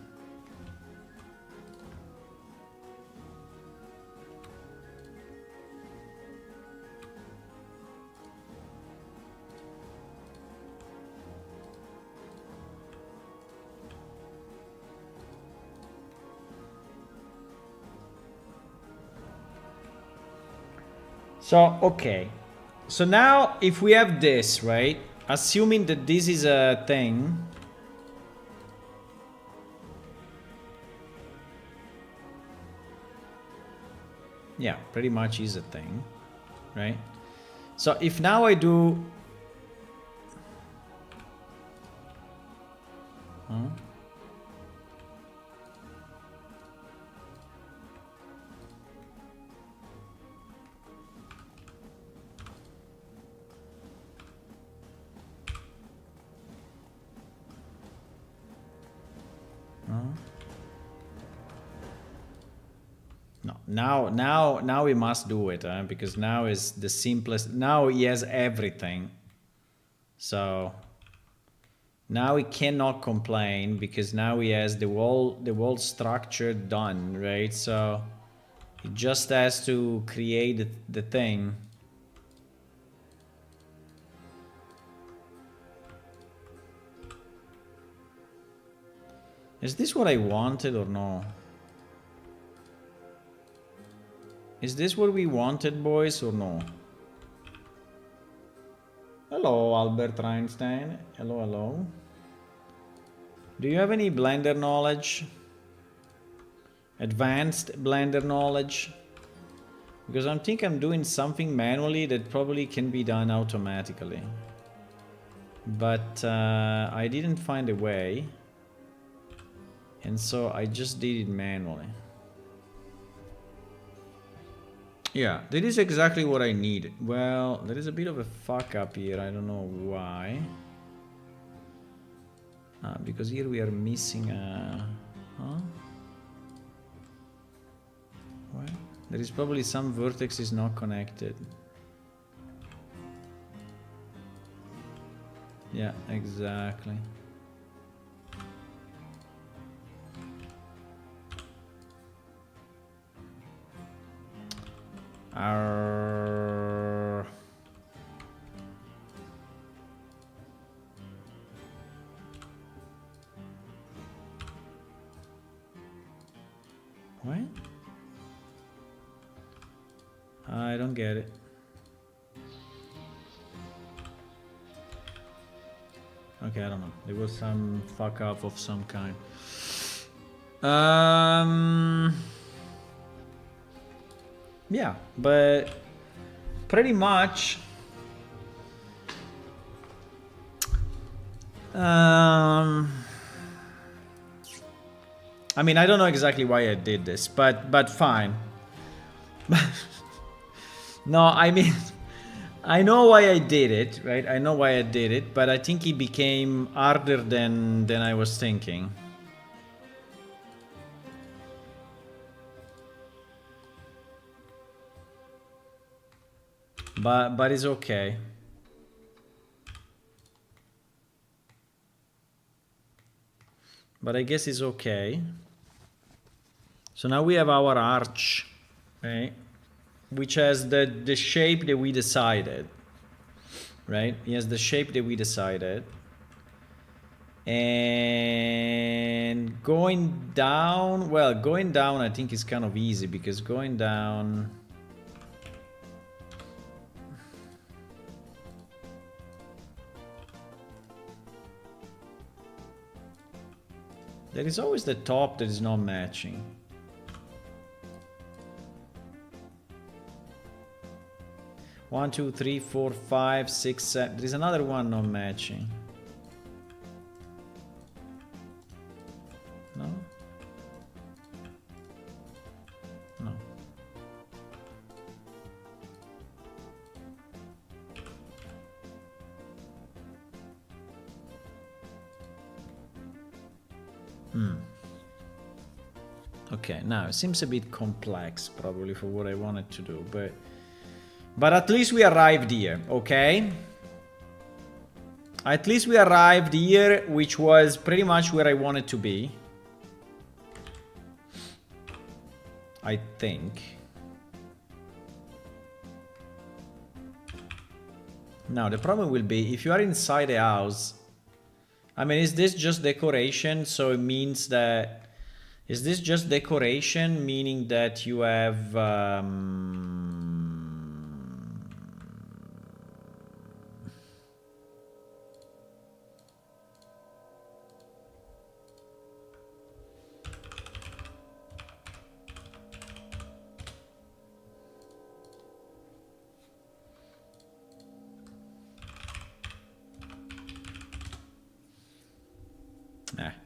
So, okay. So now if we have this, right? Assuming that this is a thing. Yeah, pretty much is a thing, right? So if now I do... Huh? No, now we must do it, because now is the simplest. Now he has everything, so now he cannot complain because now he has the whole structure done, right? So he just has to create the thing. Is this what I wanted or no? Is this what we wanted, boys, or no? Hello, Albert Einstein. Hello, hello. Do you have any Blender knowledge? advanced Blender knowledge. Because I think I'm doing something manually that probably can be done automatically. But I didn't find a way. And so I just did it manually. Yeah, that is exactly what I needed. Well, there is a bit of a fuck up here. I don't know why. Because here we are missing a... Huh? What? There is probably some vertex is not connected. Yeah, exactly. What? I don't get it. Okay, I don't know. There was some fuck up of some kind. Yeah, but pretty much. I mean, I don't know exactly why I did this, but fine. No, I mean, I know why I did it, right? I know why I did it, but I think it became harder than I was thinking. But it's okay. But I guess it's okay. So now we have our arch, right? Which has the shape that we decided, right? It has the shape that we decided. And going down, well, going down I think is kind of easy because going down... There is always the top that is not matching. One, two, three, four, five, six, seven. There is another one not matching. No? No. Okay, now it seems a bit complex probably for what I wanted to do, but at least we arrived here, okay? At least we arrived here, which was pretty much where I wanted to be. I think. Now, the problem will be, if you are inside a house... I mean, is this just decoration? So it means that... Is this just decoration, meaning that you have...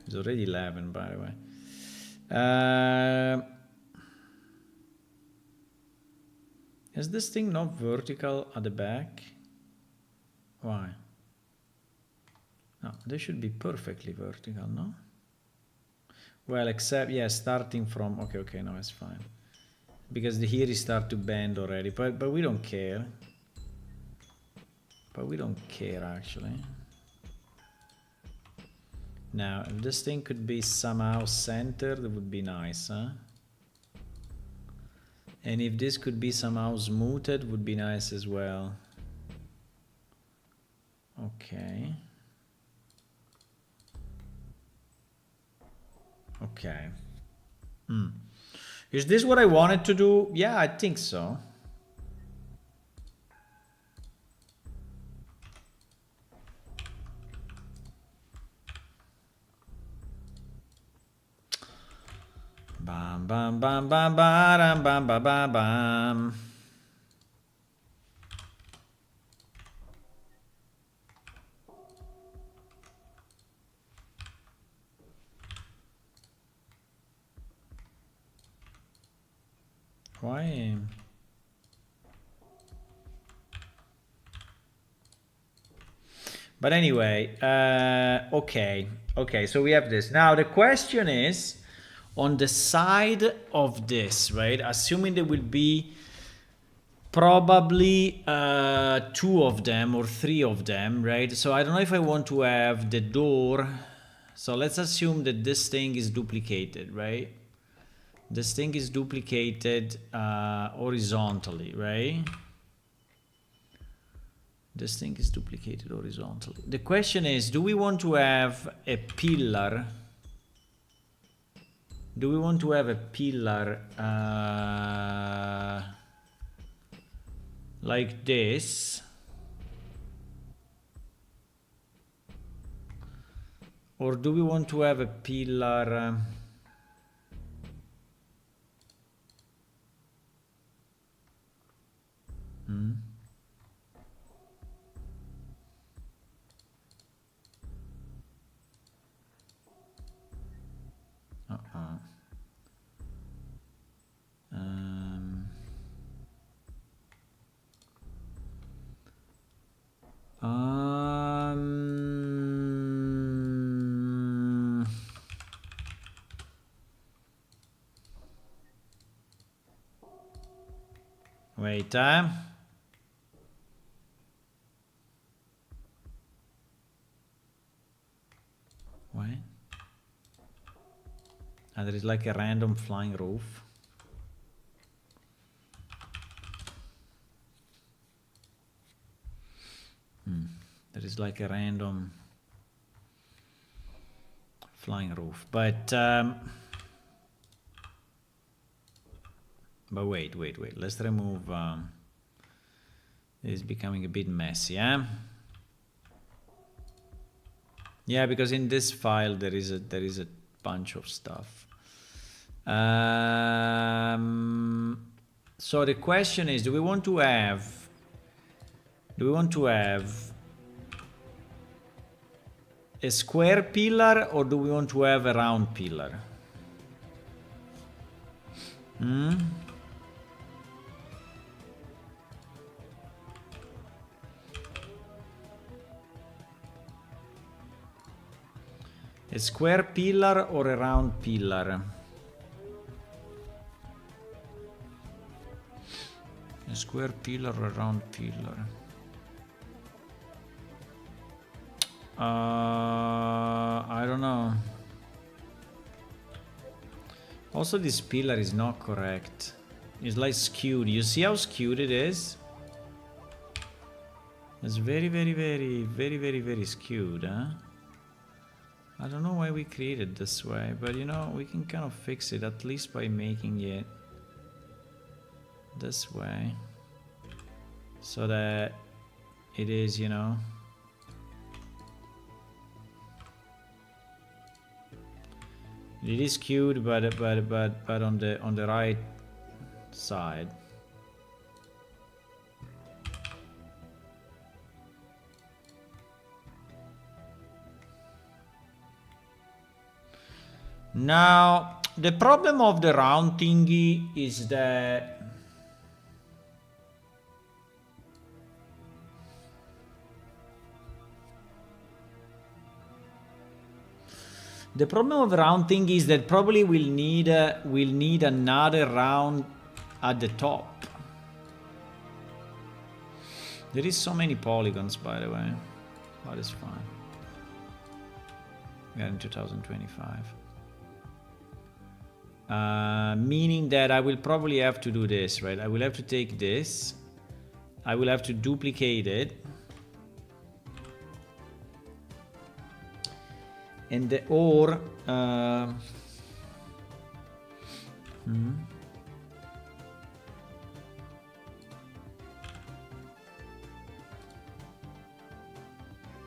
It's already 11, by the way. Is this thing not vertical at the back? Why? No, they should be perfectly vertical, no? Well, except, yeah, starting from... Okay, no, it's fine. Because here it start to bend already, but we don't care. But we don't care, actually. Now, if this thing could be somehow centered, it would be nice, huh? And if this could be somehow smoothed, would be nice as well. Okay. Okay. Is this what I wanted to do? Yeah, I think so. Bam bam bam bam bam bam bam bam bam. Why? But anyway, okay, so we have this. Now the question is, on the side of this, right, assuming there will be probably 2 of them or 3 of them, right? So I don't know if I want to have the door. So let's assume that this thing is duplicated, right? This thing is duplicated horizontally, right? This thing is duplicated horizontally. The question is, do we want to have a pillar? Do we want to have a pillar like this? Or do we want to have a pillar wait, what? There is like a random flying roof. There is like a random flying roof, but wait, let's remove it is becoming a bit messy, yeah? Yeah, because in this file there is a bunch of stuff. So the question is, do we want to have a square pillar or do we want to have a round pillar? A square pillar or a round pillar? A square pillar or a round pillar? I don't know. Also, this pillar is not correct. It's like skewed. You see how skewed it is? It's very skewed, huh? I don't know why we created this way, but you know, we can kind of fix it at least by making it this way. So that it is, you know, it is skewed, but on the right side. Now, the problem of the round thingy is that probably we'll need another round at the top. There is so many polygons, by the way, but it's fine. We are in 2025. Meaning that I will probably have to do this, right? I will have to take this, I will have to duplicate it, and the or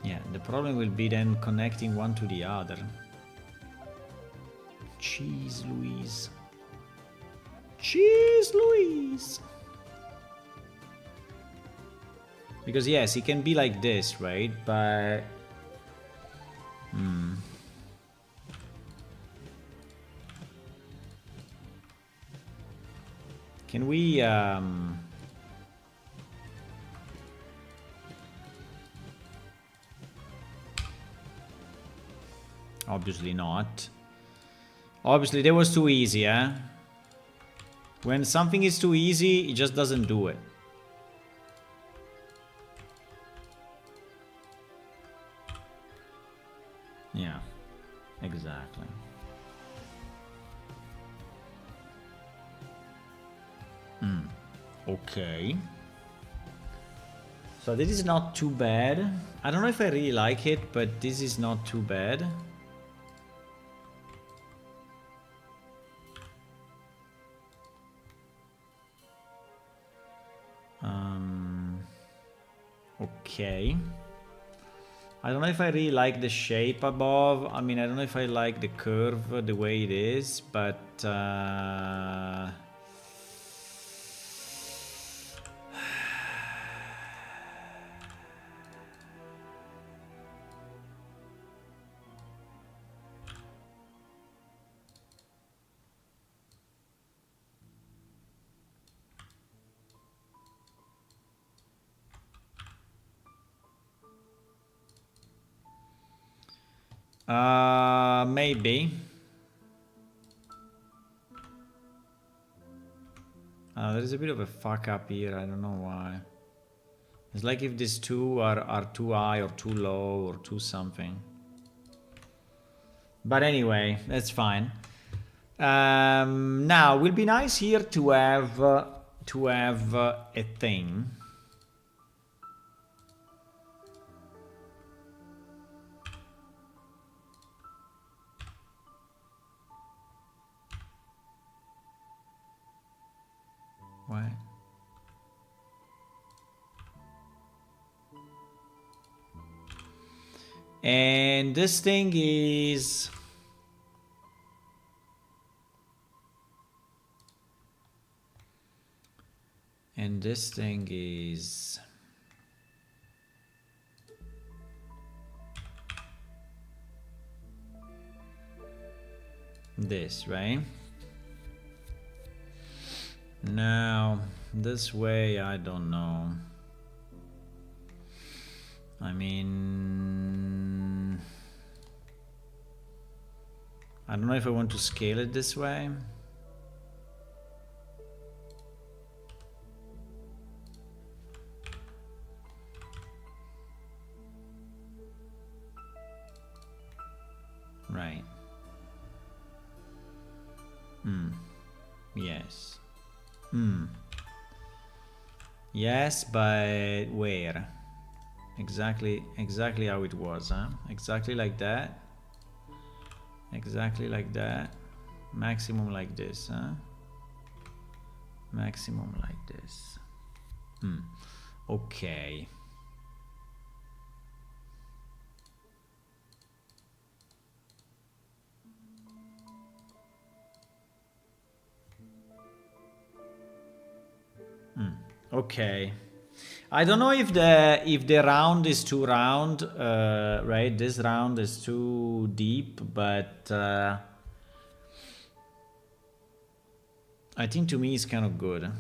yeah, the problem will be then connecting one to the other. Jeez Louise. Cheese, Louise. Because yes, it can be like this, right? But can we obviously not. Obviously that was too easy, eh? When something is too easy, it just doesn't do it. Yeah, exactly. Okay. So this is not too bad. I don't know if I really like it, but this is not too bad. Okay. I don't know if I really like the shape above. I mean, I don't know if I like the curve the way it is, but maybe. There's a bit of a fuck up here. I don't know why. It's like if these two are too high or too low or too something. But anyway, that's fine. Now, it will be nice here to have a thing. What? And this thing is... And this thing is... this, right? Now, this way, I don't know. I mean... I don't know if I want to scale it this way. Right. Yes. Yes, but where? Exactly how it was, huh? Exactly like that. Exactly like that. Maximum like this, huh? Maximum like this. Okay. Okay. I don't know if the round is too round, right? This round is too deep, but I think to me it's kind of good.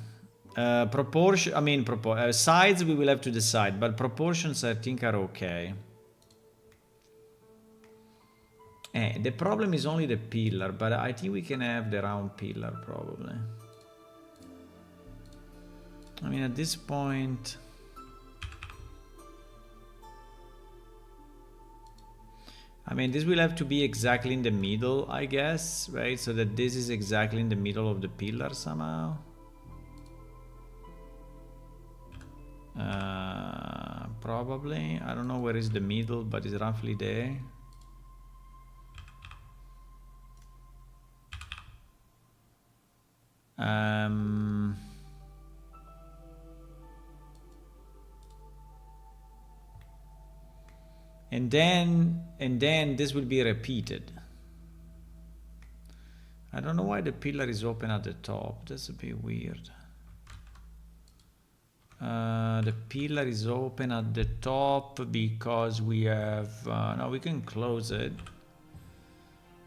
Proportion, I mean, sides we will have to decide, but proportions I think are okay. The problem is only the pillar, but I think we can have the round pillar probably. I mean, at this point... I mean, this will have to be exactly in the middle, I guess, right? So that this is exactly in the middle of the pillar somehow. Probably. I don't know where is the middle, but it's roughly there. And then this will be repeated. I don't know why the pillar is open at the top. That's a bit weird. The pillar is open at the top because we have... no, we can close it.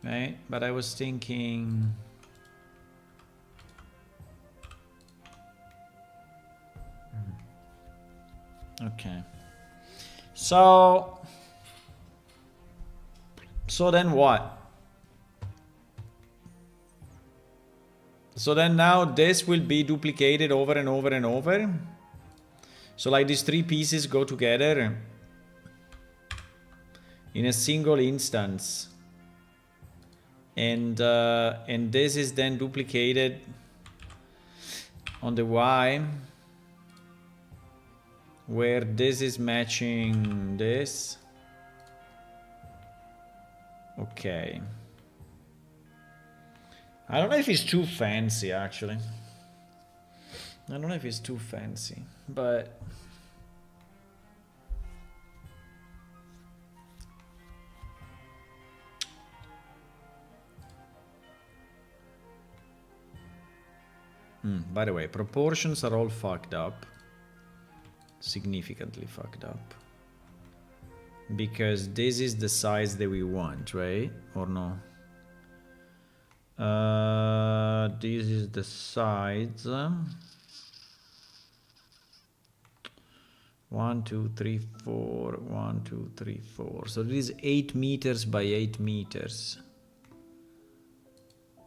Right? But I was thinking... Okay. So then what? So then now this will be duplicated over and over and over. So like these three pieces go together in a single instance. And this is then duplicated on the Y, where this is matching this. Okay. I don't know if it's too fancy, actually. I don't know if it's too fancy, but... By the way, proportions are all fucked up. Significantly fucked up. Because this is the size that we want, right? Or no? This is the size. 1, 2, 3, 4. 1, 2, 3, 4. So this is 8 meters by 8 meters.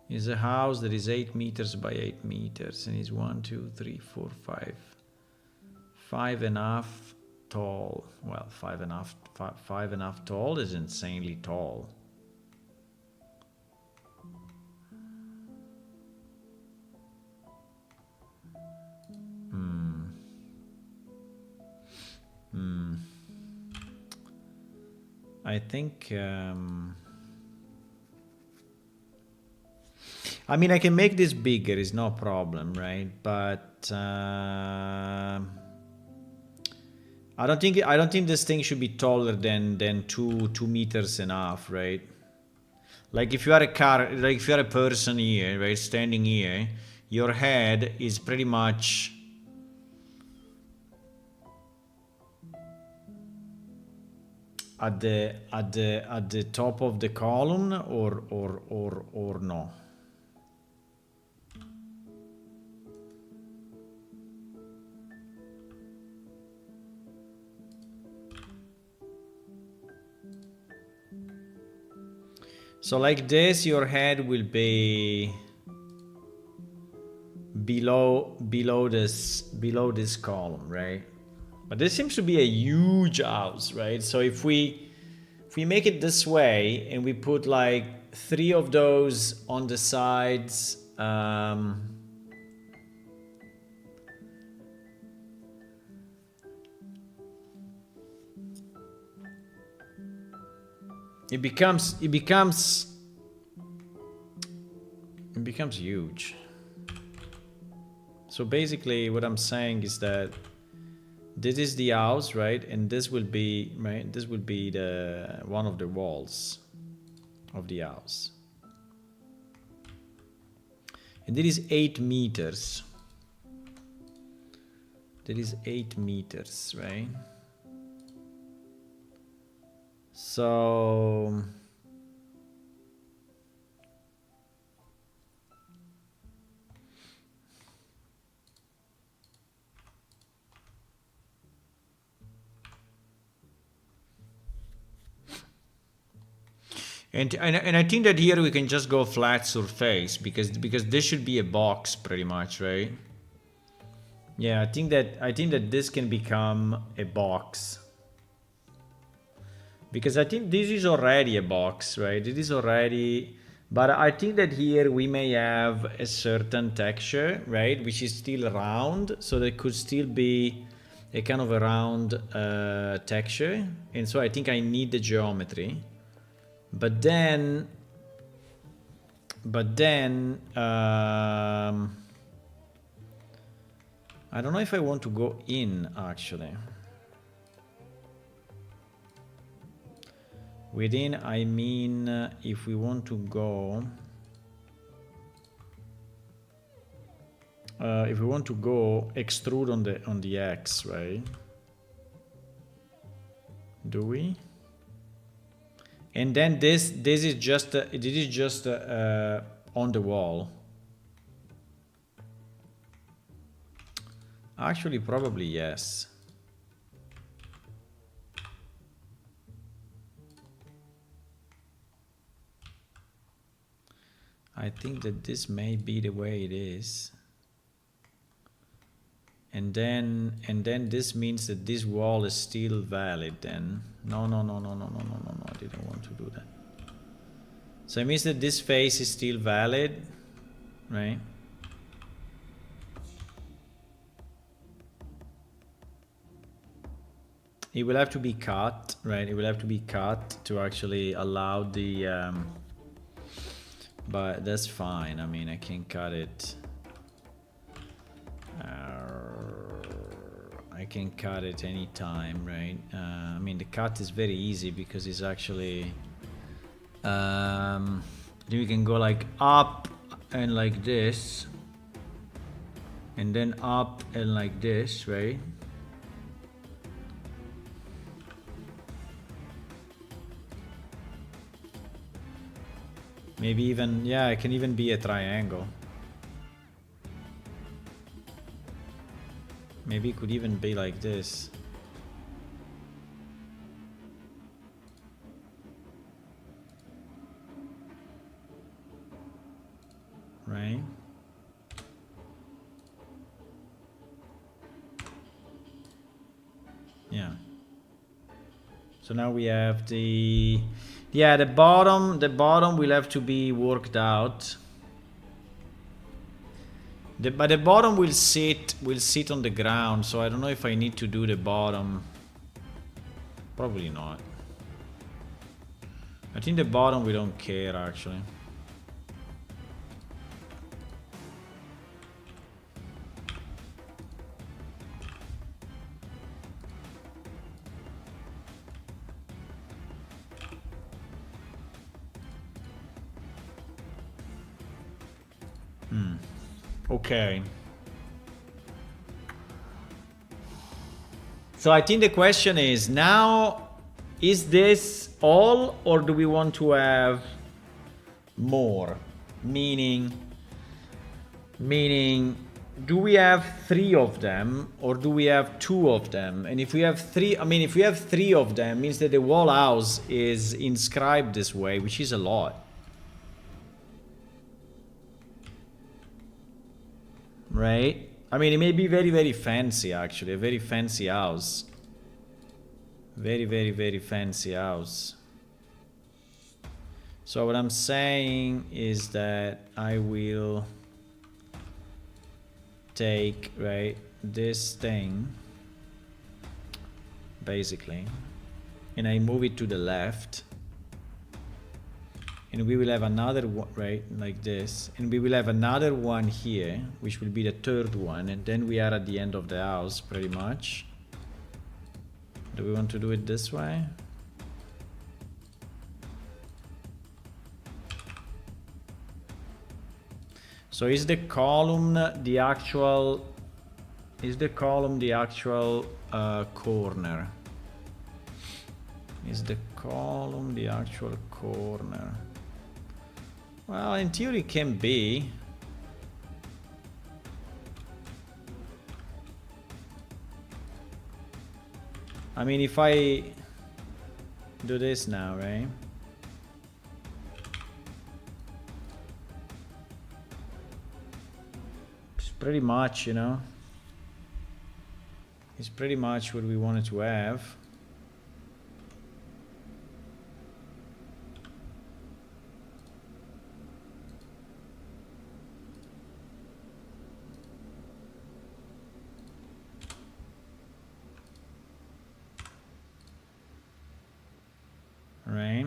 Is a house that is 8 meters by 8 meters and is 1, 2, 3, 4, 5. 5.5 tall. Well, 5.5 tall is insanely tall. I think I mean, I can make this bigger, it's no problem, right? But I don't think this thing should be taller than 2 meters and a half, right? Like if you are a car, like if you are a person here, right, standing here, your head is pretty much at the top of the column, or no. So like this, your head will be below this column, right? But this seems to be a huge house, right? So if we make it this way and we put like 3 of those on the sides, it becomes huge. So basically what I'm saying is that this is the house, right? And this will be, right? This will be the one of the walls of the house. And it is 8 meters. That is 8 meters, right? So and I think that here we can just go flat surface because this should be a box pretty much, right? Yeah, I think that this can become a box. Because I think this is already a box, right? It is already, but I think that here we may have a certain texture, right? Which is still round, so there could still be a kind of a round texture. And so I think I need the geometry. But then I don't know if I want to go in actually. Within, I mean, if we want to go if we want to go extrude on the X, right? Do we? And then this is just on the wall. Actually, probably yes. I think that this may be the way it is. And then this means that this wall is still valid then. No, I didn't want to do that. So it means that this face is still valid, right? It will have to be cut, right? It will have to be cut to actually allow the... but that's fine. I mean, I can cut it. I can cut it anytime, right? I mean, the cut is very easy because it's actually... you can go like up and like this. And then up and like this, right? Maybe even, yeah, it can even be a triangle. Maybe it could even be like this. Right? Yeah. So now we have the... Yeah, the bottom will have to be worked out. But the bottom will sit on the ground, so I don't know if I need to do the bottom. Probably not. I think the bottom we don't care actually. Okay. So I think the question is now, is this all or do we want to have more? Meaning, do we have 3 of them or do we have 2 of them? And if we have 3, I mean, if we have 3 of them, means that the whole house is inscribed this way, which is a lot. Right? I mean, it may be very, very fancy, actually. A very fancy house. Very, very, very fancy house. So what I'm saying is that I will take, right, this thing, basically, and I move it to the left. And we will have another one, right, like this. And we will have another one here, which will be the 3rd one. And then we are at the end of the house, pretty much. Do we want to do it this way? So is the column the actual... Is the column the actual corner? Is the column the actual corner? Well, in theory it can be. I mean, if I do this now, right? It's pretty much, you know, it's pretty much what we wanted to have. Right.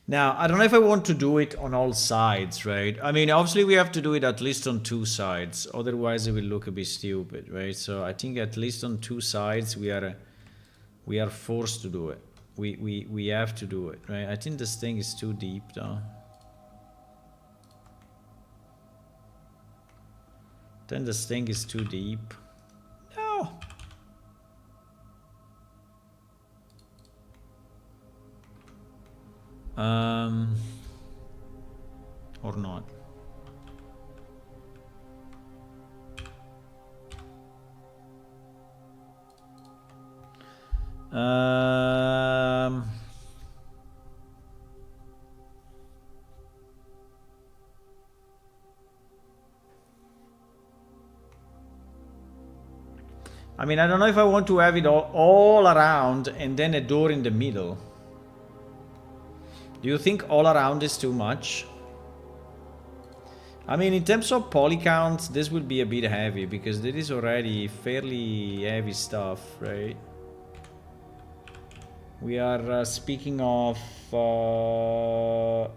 Now, I don't know if I want to do it on all sides, right? I mean, obviously we have to do it at least on 2 sides, otherwise it will look a bit stupid, right? So I think at least on 2 sides we are forced to do it. we have to do it, right? I think this thing is too deep though. Then this thing is too deep. No. Or not. I mean, I don't know if I want to have it all around and then a door in the middle. Do you think all around is too much? I mean, in terms of poly counts, this will be a bit heavy because there is already fairly heavy stuff, right? We are speaking of... oh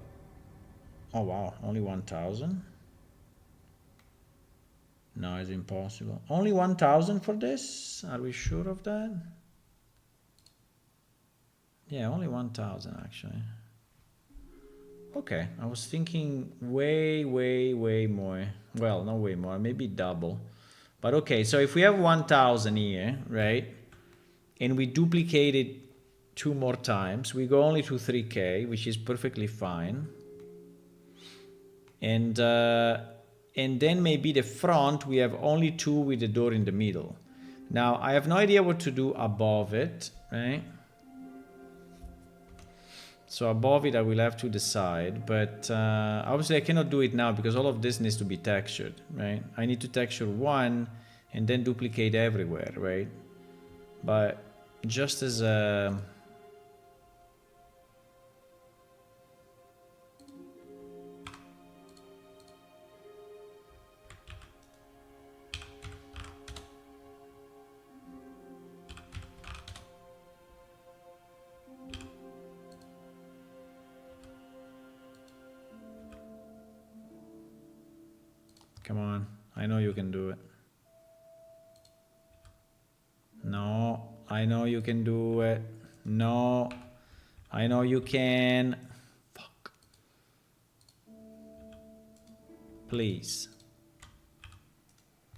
wow, only 1,000? No, it's impossible. Only 1,000 for this? Are we sure of that? Yeah, only 1,000 actually. Okay, I was thinking way more. Well, not way more, maybe double. But okay, so if we have 1,000 here, right? And we duplicate it 2 more times, we go only to 3K, which is perfectly fine. And then maybe the front, we have only 2 with the door in the middle. Now, I have no idea what to do above it, right? So above it, I will have to decide, but obviously I cannot do it now because all of this needs to be textured, right? I need to texture 1 and then duplicate everywhere, right? But just as a... Come on, I know you can do it. No, I know you can do it. No, I know you can. Fuck. Please.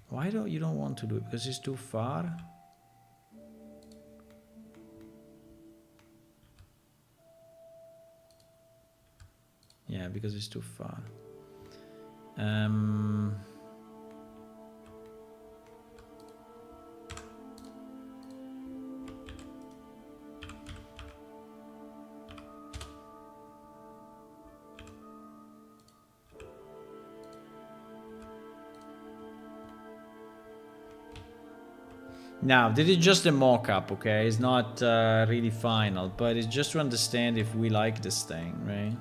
Why don't you don't want to do it? Because it's too far? Yeah, because it's too far. Now, this is just a mock-up, okay? It's not really final, but it's just to understand if we like this thing, right?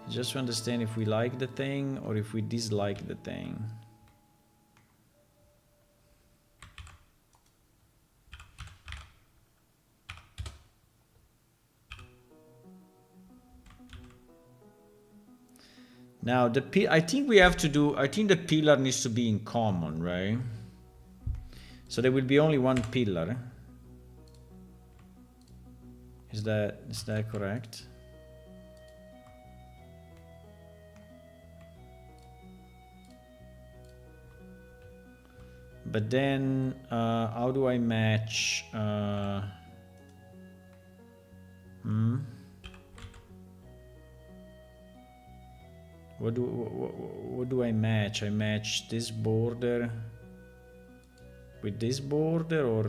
Just to understand if we like the thing or if we dislike the thing. Now, I think we have to do... I think the pillar needs to be in common, right? So there will be only one pillar. Is that correct? But then, how do I match? What do I match? I match this border with this border, or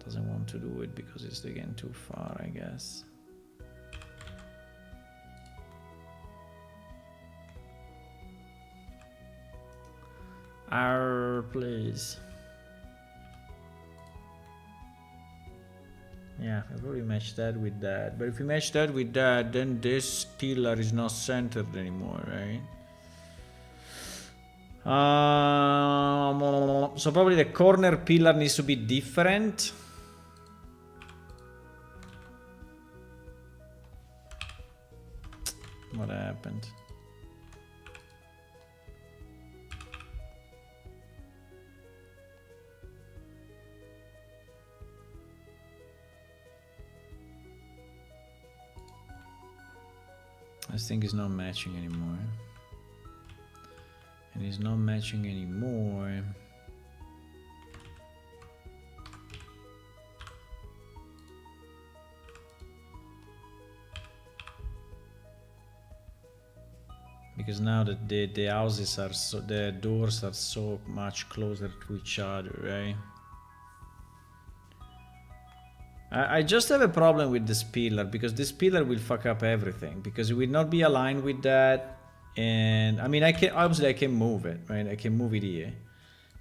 doesn't want to do it because it's again too far, I guess. Please. Yeah, I probably match that with that. But if you match that with that, then this pillar is not centered anymore, right? So probably the corner pillar needs to be different. What happened? This thing is not matching anymore. And it's not matching anymore. Because now that the houses are so, the doors are so much closer to each other, right? I just have a problem with this pillar, because this pillar will fuck up everything, because it will not be aligned with that. And I mean, I can obviously I can move it, right? I can move it here,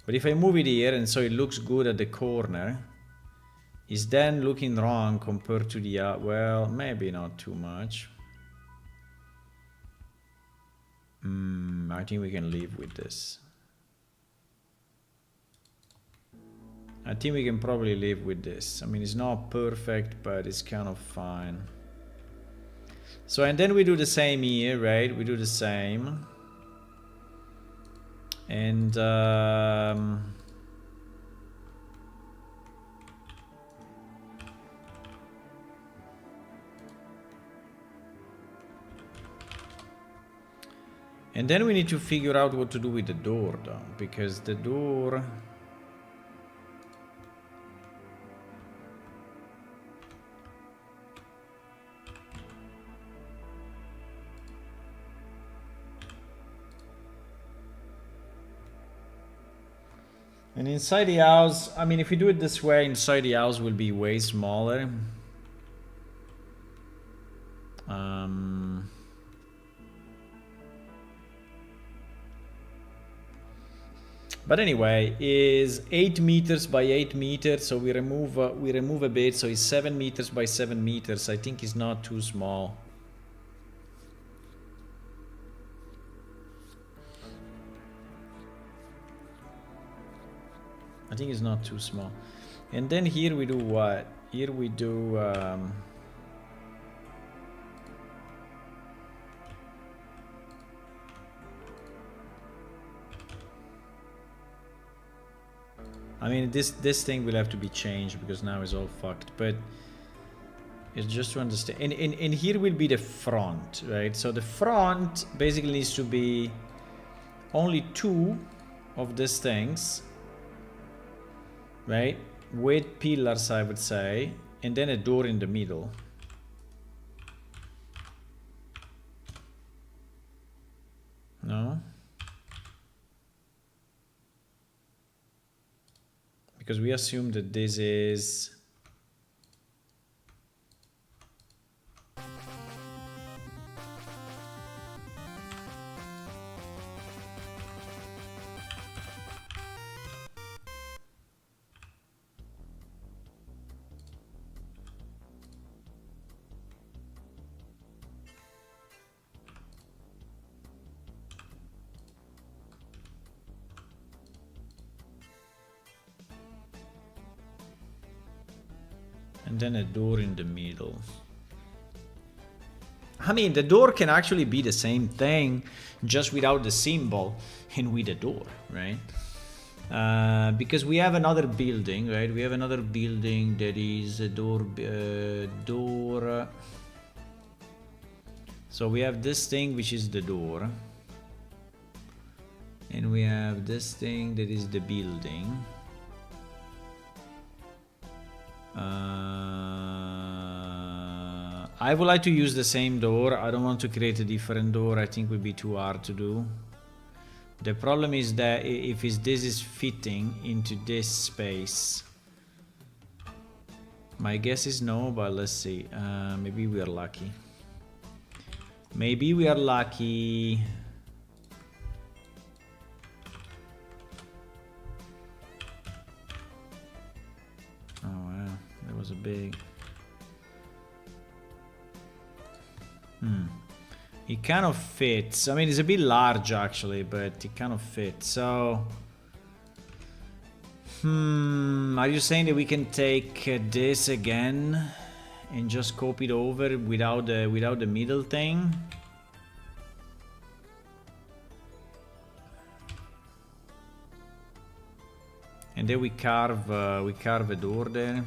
but if I move it here and so it looks good at the corner, is then looking wrong compared to the well, maybe not too much. I think we can live with this. I think we can probably live with this. I mean, it's not perfect, but it's kind of fine. So, and then we do the same here, right? We do the same. And and then we need to figure out what to do with the door, though, because the door... And inside the house, I mean, if we do it this way, inside the house will be way smaller. But anyway, is 8 meters by 8 meters, so we remove a bit, so it's 7 meters by 7 meters. I think it's not too small. I think it's not too small. And then here we do what? Here we do I mean, this thing will have to be changed because now it's all fucked, but it's just to understand. And here will be the front, right? So the front basically needs to be only 2 of these things, right? With pillars, I would say, and then a door in the middle. No? Because we assume that this is... And then a door in the middle. I mean, the door can actually be the same thing, just without the symbol and with a door, right? Because we have another building, right? We have another building that is a door. So we have this thing, which is the door. And we have this thing that is the building. I would like to use the same door. I don't want to create a different door. I think it would be too hard to do. The problem is that if this is fitting into this space. My guess is no, but let's see. Maybe we are lucky. Maybe we are lucky. Oh wow, that was a big... It kind of fits. I mean, it's a bit large actually, but it kind of fits. So, are you saying that we can take this again and just copy it over without the middle thing? And then we carve a door there.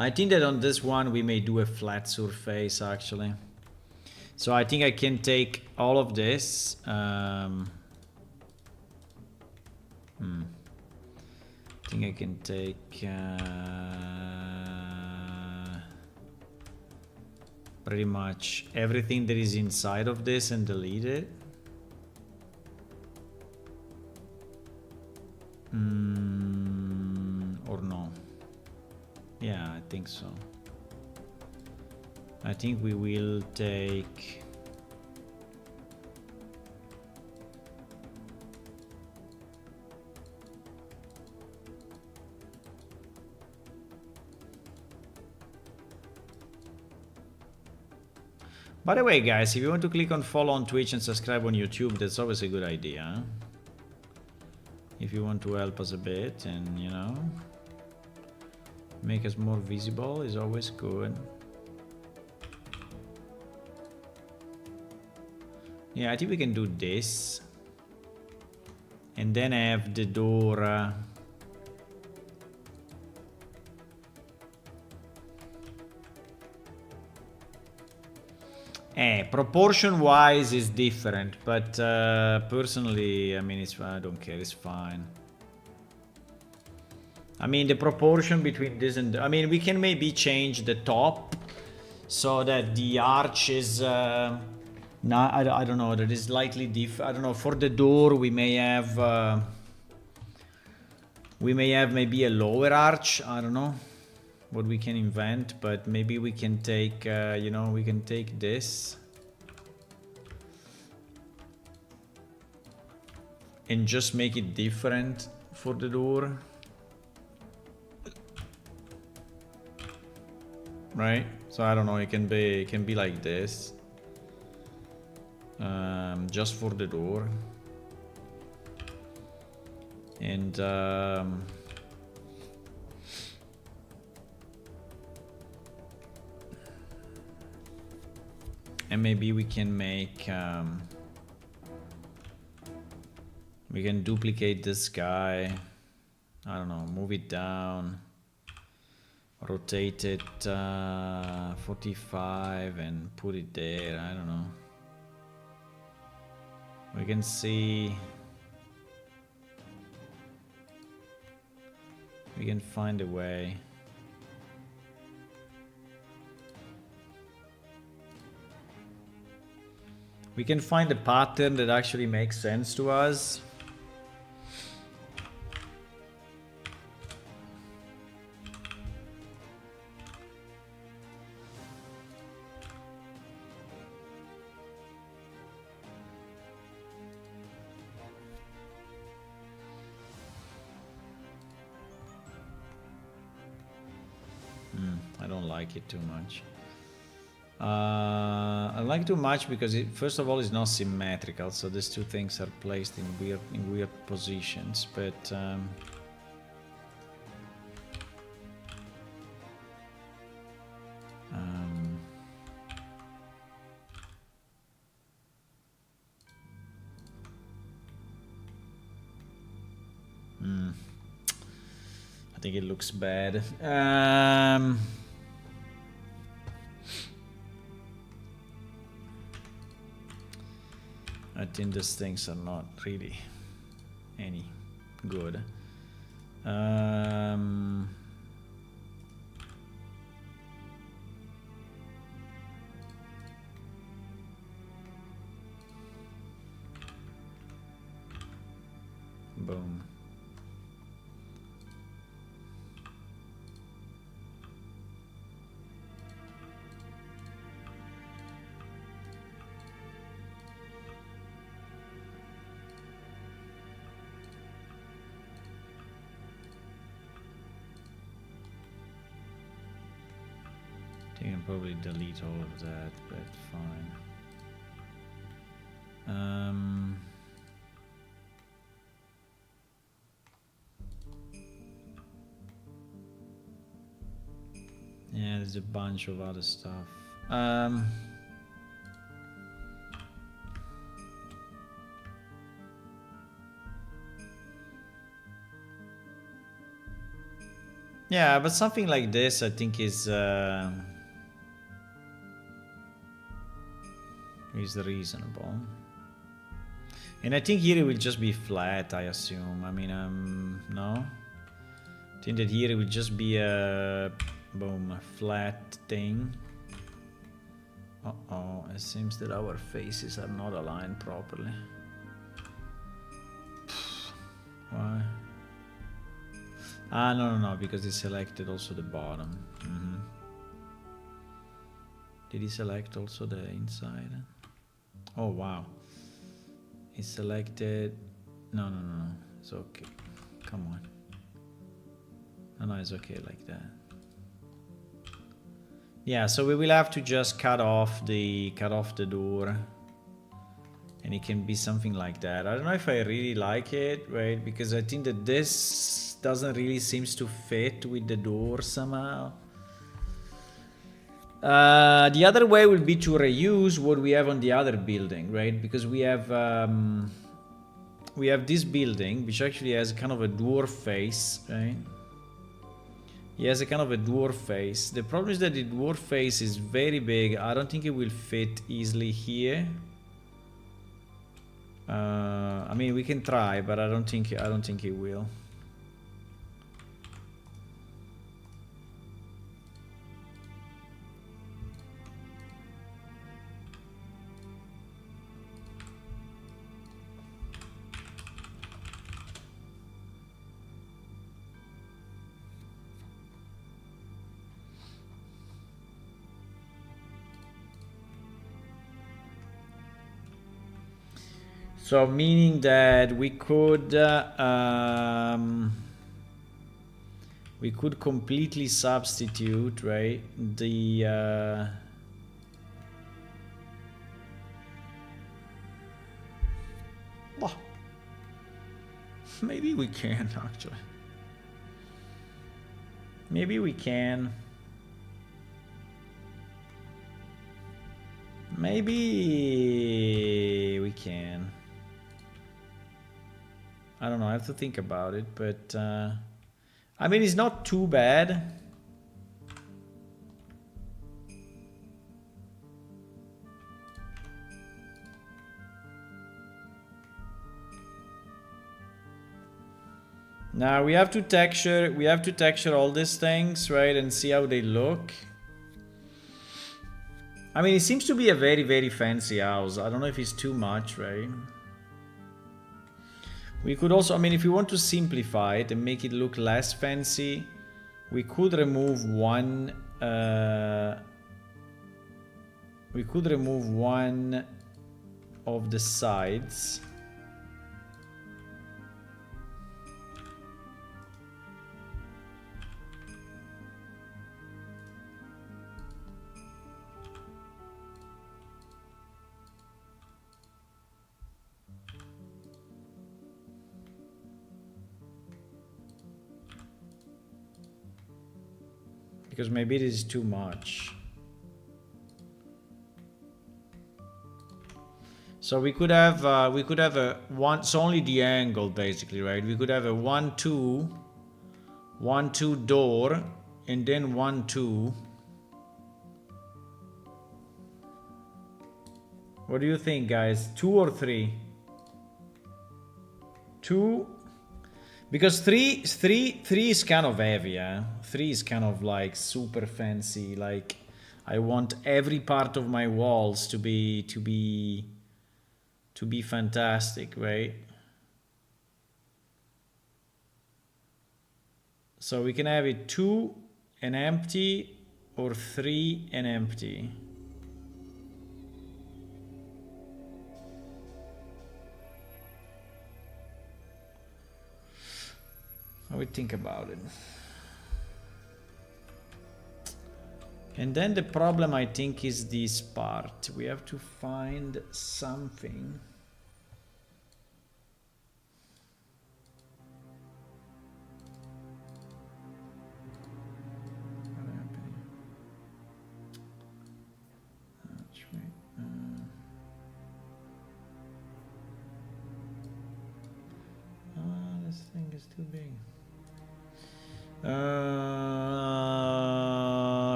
I think that on this one we may do a flat surface actually. So I think I can take all of this. I think I can take pretty much everything that is inside of this and delete it. Or no. Yeah, I think so. I think we will take By the way, guys, if you want to click on follow on Twitch and subscribe on YouTube, that's always a good idea. If you want to help us a bit and, you know, make us more visible is always good. Yeah, I think we can do this. And then I have the door. Proportion wise is different, but personally, I mean, I don't care, it's fine. I mean, the proportion between this and I mean, we can maybe change the top so that the arch is I don't know, that is slightly different. I don't know, for the door we may have maybe a lower arch. I don't know what we can invent, but maybe we can take you know, we can take this and just make it different for the door, right? So I don't know, it can be like this, just for the door. And maybe we can make we can duplicate this guy. I don't know, move it down, rotate it 45 and put it there. I don't know. We can see, we can find a way. We can find a pattern that actually makes sense to us. I don't like it too much. I like too much because it, first of all, is not symmetrical, so these two things are placed in weird positions. But I think it looks bad. I think these things are not really any good. Boom. You can probably delete all of that, but fine. Yeah, there's a bunch of other stuff. Yeah, but something like this, I think, is reasonable. And I think here it will just be flat, I assume. I mean, no? I think that here it will just be a, boom, a flat thing. Uh-oh, it seems that our faces are not aligned properly. Why? Ah, no, because he selected also the bottom. Did he select also the inside? Oh, wow. He selected... No. It's okay. Come on. No, it's okay like that. Yeah, so we will have to just cut off the door. And it can be something like that. I don't know if I really like it, right? Because I think that this doesn't really seems to fit with the door somehow. The other way would be to reuse what we have on the other building, right? Because we have this building, which actually has kind of a dwarf face, right? He has a kind of a dwarf face. The problem is that the dwarf face is very big. I don't think it will fit easily here. I mean, we can try, but I don't think it will. So meaning that we could completely substitute, right? The well, maybe we can actually. Maybe we can. Maybe we can. I don't know, I have to think about it, but I mean, it's not too bad. Now we have to texture all these things, right, and see how they look. I mean, it seems to be a very, very fancy house. I don't know if it's too much, right? We could also, I mean, if you want to simplify it and make it look less fancy, we could remove one of the sides. Because maybe it is too much. So we could have a one. It's only the angle basically, right? We could have a 1-2, 1-2 door, and then 1-2. What do you think, guys? 2 or 3? 2. Because 3 is kind of heavy, eh? 3 is kind of like super fancy. Like, I want every part of my walls to be fantastic, right? So we can have it 2 and empty, or 3 and empty. I would think about it. And then the problem, I think, is this part. We have to find something. This thing is too big.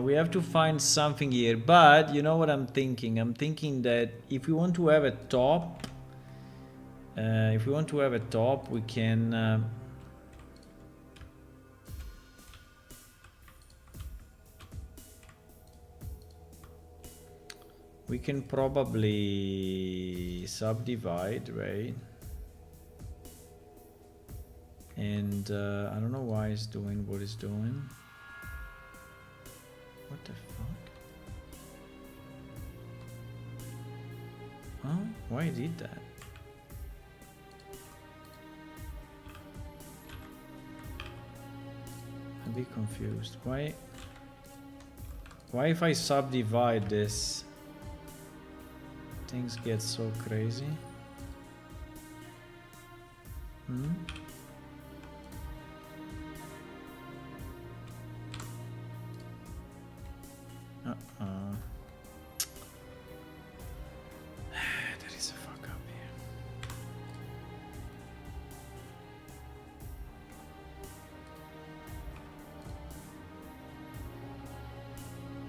We have to find something here, but you know what I'm thinking? I'm thinking that if we want to have a top, we can. We can probably subdivide, right? And I don't know why it's doing what it's doing. What the fuck? Huh? Why it did that? I'm a bit confused. Why if I subdivide this, things get so crazy? Hmm? There is a fuck up here.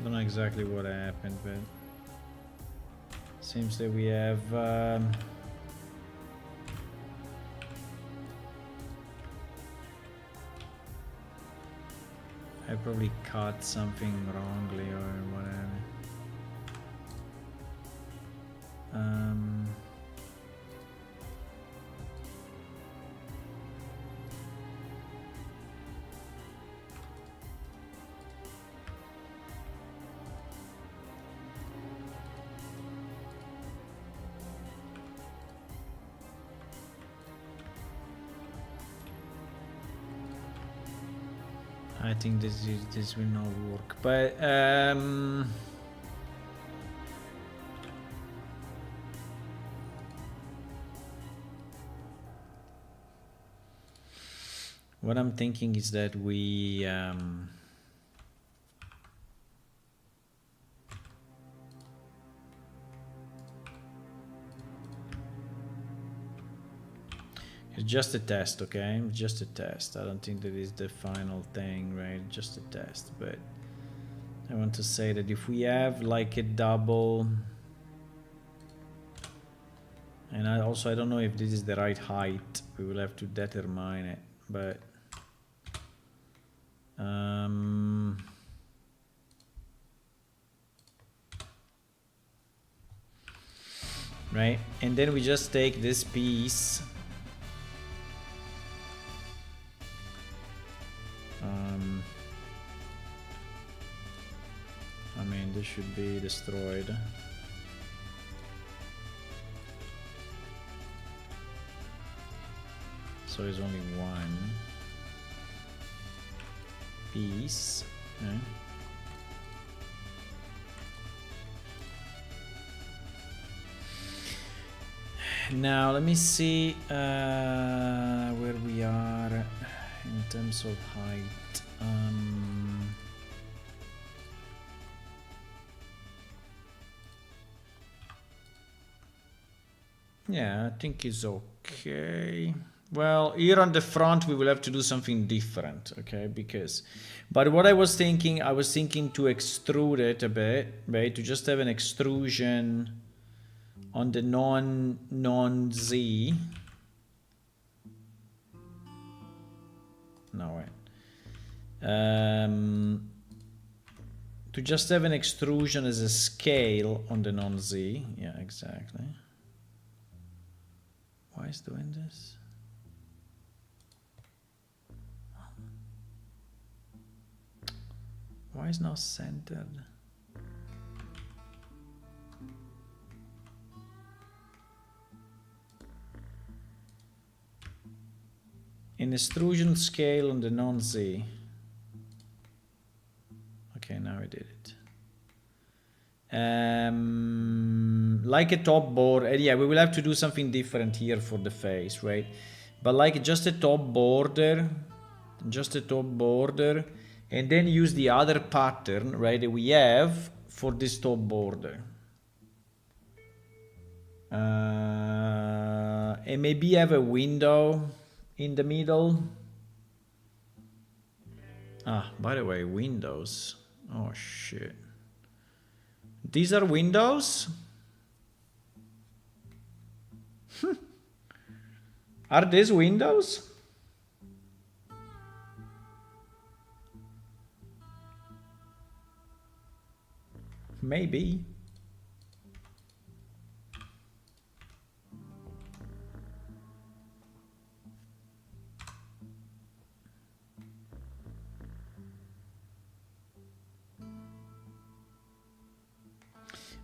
Don't know exactly what happened, but seems that we have I probably cut something wrongly or whatever. I think this will not work, but what I'm thinking is that we it's just a test, okay? Just a test. I don't think that is the final thing, right? Just a test, but I want to say that if we have like a double, and I don't know if this is the right height. We will have to determine it, but right, and then we just take this piece. I mean, this should be destroyed. So it's only one piece. Okay. Now let me see where we are in terms of height. Yeah, I think it's okay. Well, here on the front we will have to do something different, okay? But what I was thinking to extrude it a bit, right? To just have an extrusion on the non-Z. No, wait. To just have an extrusion as a scale on the non-Z. Yeah, exactly. Why is doing this? Why is not centered? An extrusion scale on the non-Z. Okay, now I did it. Like a top border, yeah, we will have to do something different here for the face, right? But like just a top border, and then use the other pattern, right, that we have for this top border. And maybe have a window in the middle. Ah, by the way, windows. Oh shit. These are windows? Are these windows? Maybe.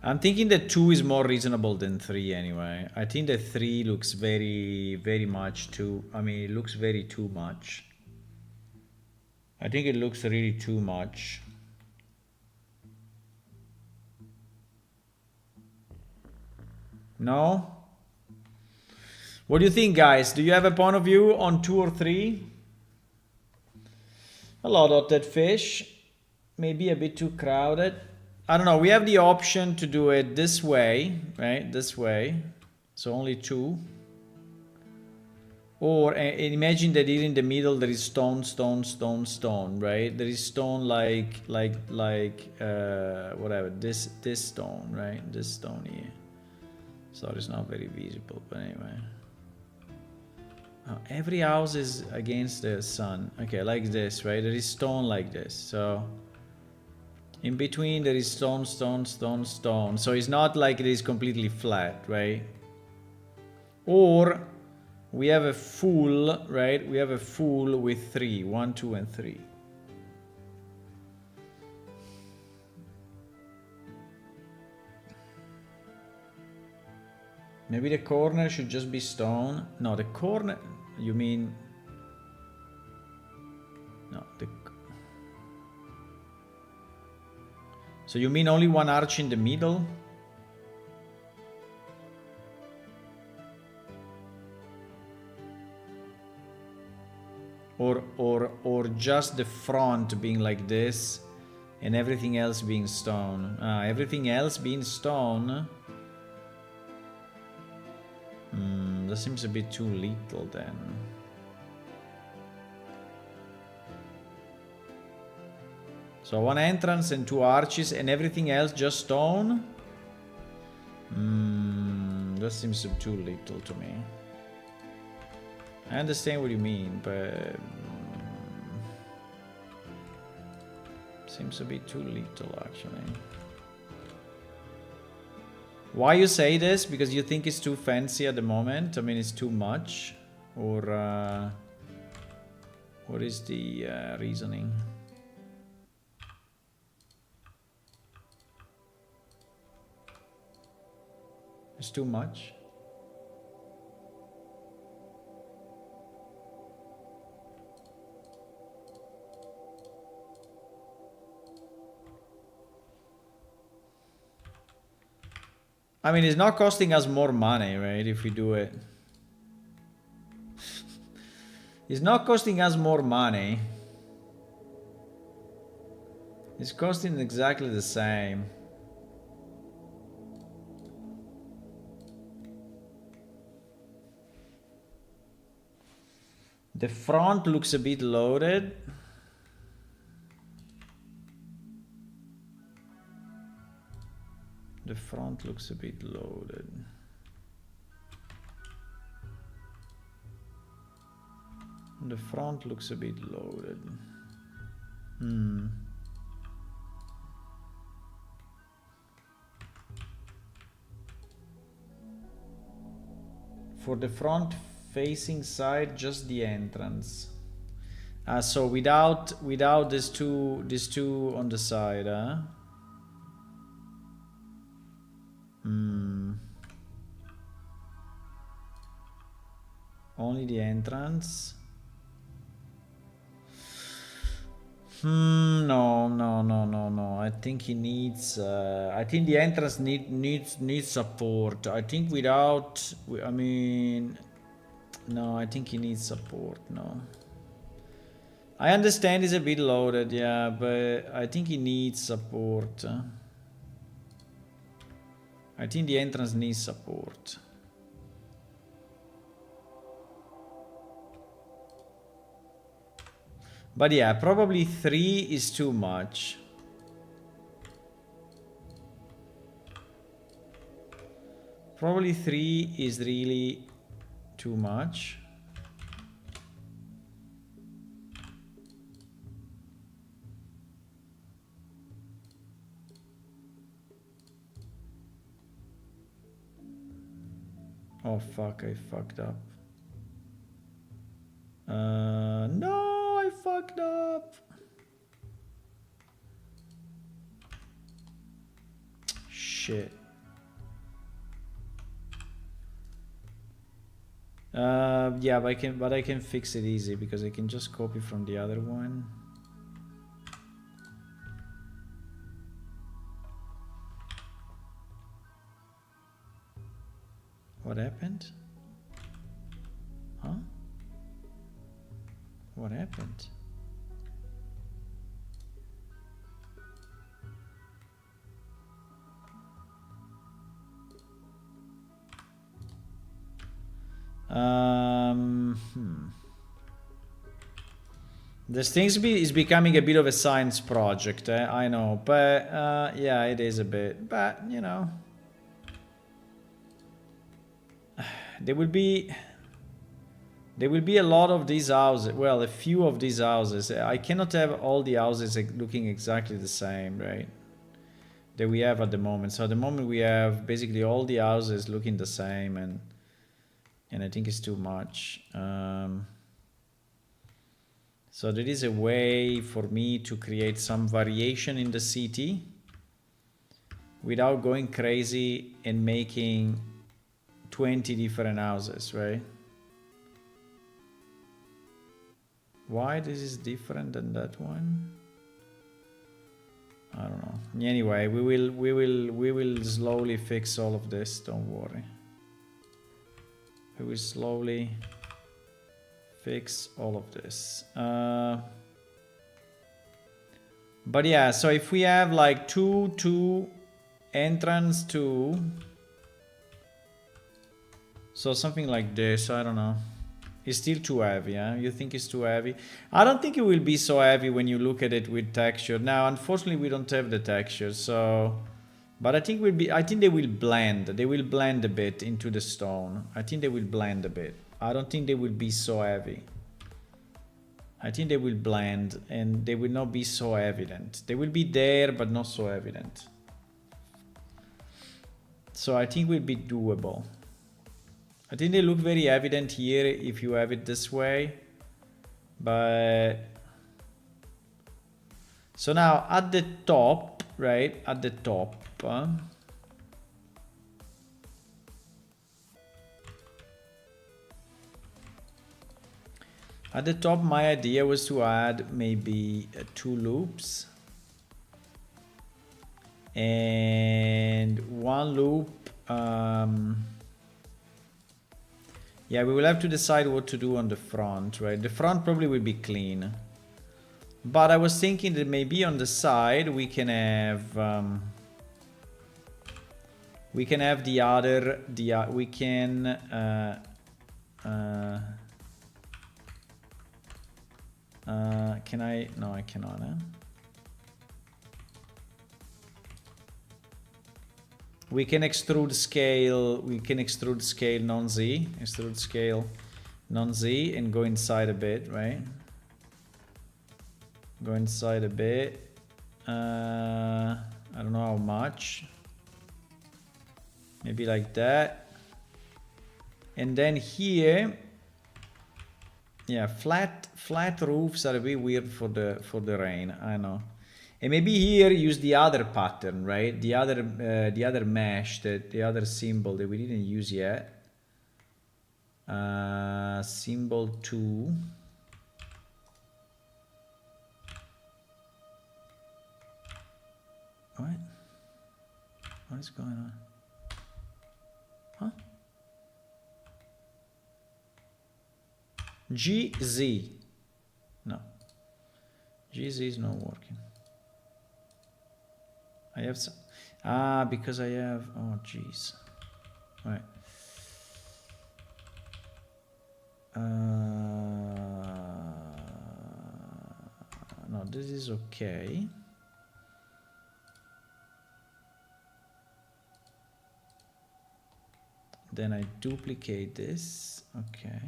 I'm thinking that 2 is more reasonable than 3 anyway. I think that 3 looks very much too... I mean, it looks very too much. I think it looks really too much. No? What do you think, guys? Do you have a point of view on 2 or 3? Hello, dotted fish. Maybe a bit too crowded. I don't know. We have the option to do it this way, right? This way. So only 2. Or imagine that here in the middle there is stone, stone, stone, stone, right? There is stone like whatever. This stone, right? This stone here. So it's not very visible, but anyway. Oh, every house is against the sun. Okay, like this, right? There is stone like this. So in between there is stone, stone, stone, stone. So it's not like it is completely flat, right? Or we have a full, right? We have a full with 3. 1, 2, and 3. Maybe the corner should just be stone. No, the corner... You mean... No, the... So you mean only one arch in the middle? Or just the front being like this and everything else being stone. Everything else being stone. That seems a bit too little then. So 1 entrance and 2 arches and everything else just stone. That seems too little to me. I understand what you mean, but seems a bit too little actually. Why you say this? Because you think it's too fancy at the moment? I mean, it's too much? Or what is the reasoning? It's too much? I mean, it's not costing us more money, right? If we do it. It's not costing us more money. It's costing exactly the same. The front looks a bit loaded. The front looks a bit loaded. The front looks a bit loaded. For the front facing side, just the entrance. So without these two on the side, huh? Only the entrance. No. I think he needs. I think the entrance needs support. I think without. I mean, no. I think he needs support. No. I understand he's a bit loaded, yeah, but I think he needs support. I think the entrance needs support. But yeah, probably 3 is too much. Probably 3 is really too much. Oh fuck, I fucked up. No, I fucked up. Shit. Yeah, but I can fix it easy because I can just copy from the other one. What happened? Huh? What happened? This thing is becoming a bit of a science project, I know, but yeah, it is a bit. But you know, there will be a lot of these houses. Well, a few of these houses. I cannot have all the houses looking exactly the same, right? That we have at the moment. So at the moment we have basically all the houses looking the same, and I think it's too much. So there is a way for me to create some variation in the city without going crazy and making 20 different houses, right? Why this is different than that one? I don't know. Anyway, we will slowly fix all of this, don't worry. We will slowly fix all of this. But yeah, so if we have like two entrance, 2, so something like this, I don't know. It's still too heavy, huh? You think it's too heavy? I don't think it will be so heavy when you look at it with texture. Now, unfortunately, we don't have the texture, so... But I think they will blend. They will blend a bit into the stone. I think they will blend a bit. I don't think they will be so heavy. I think they will blend and they will not be so evident. They will be there, but not so evident. So I think it will be doable. I think they look very evident here if you have it this way. But... So now at the top, right? At the top. At the top, my idea was to add maybe 2 loops. And 1 loop. Yeah, we will have to decide what to do on the front, right? The front probably will be clean. But I was thinking that maybe on the side we can have the other we can can I? No, I cannot. We can extrude scale. We can extrude scale non-Z. Extrude scale non-Z and go inside a bit, right? Go inside a bit. I don't know how much. Maybe like that. And then here, yeah, flat roofs are a bit weird for the rain. I know. And maybe here use the other pattern, right? The other mesh, the other symbol that we didn't use yet. Symbol 2. What is going on? Huh? GZ. No. GZ is not working. I have some. Because I have. Oh, jeez. Right. this is okay. Then I duplicate this, okay.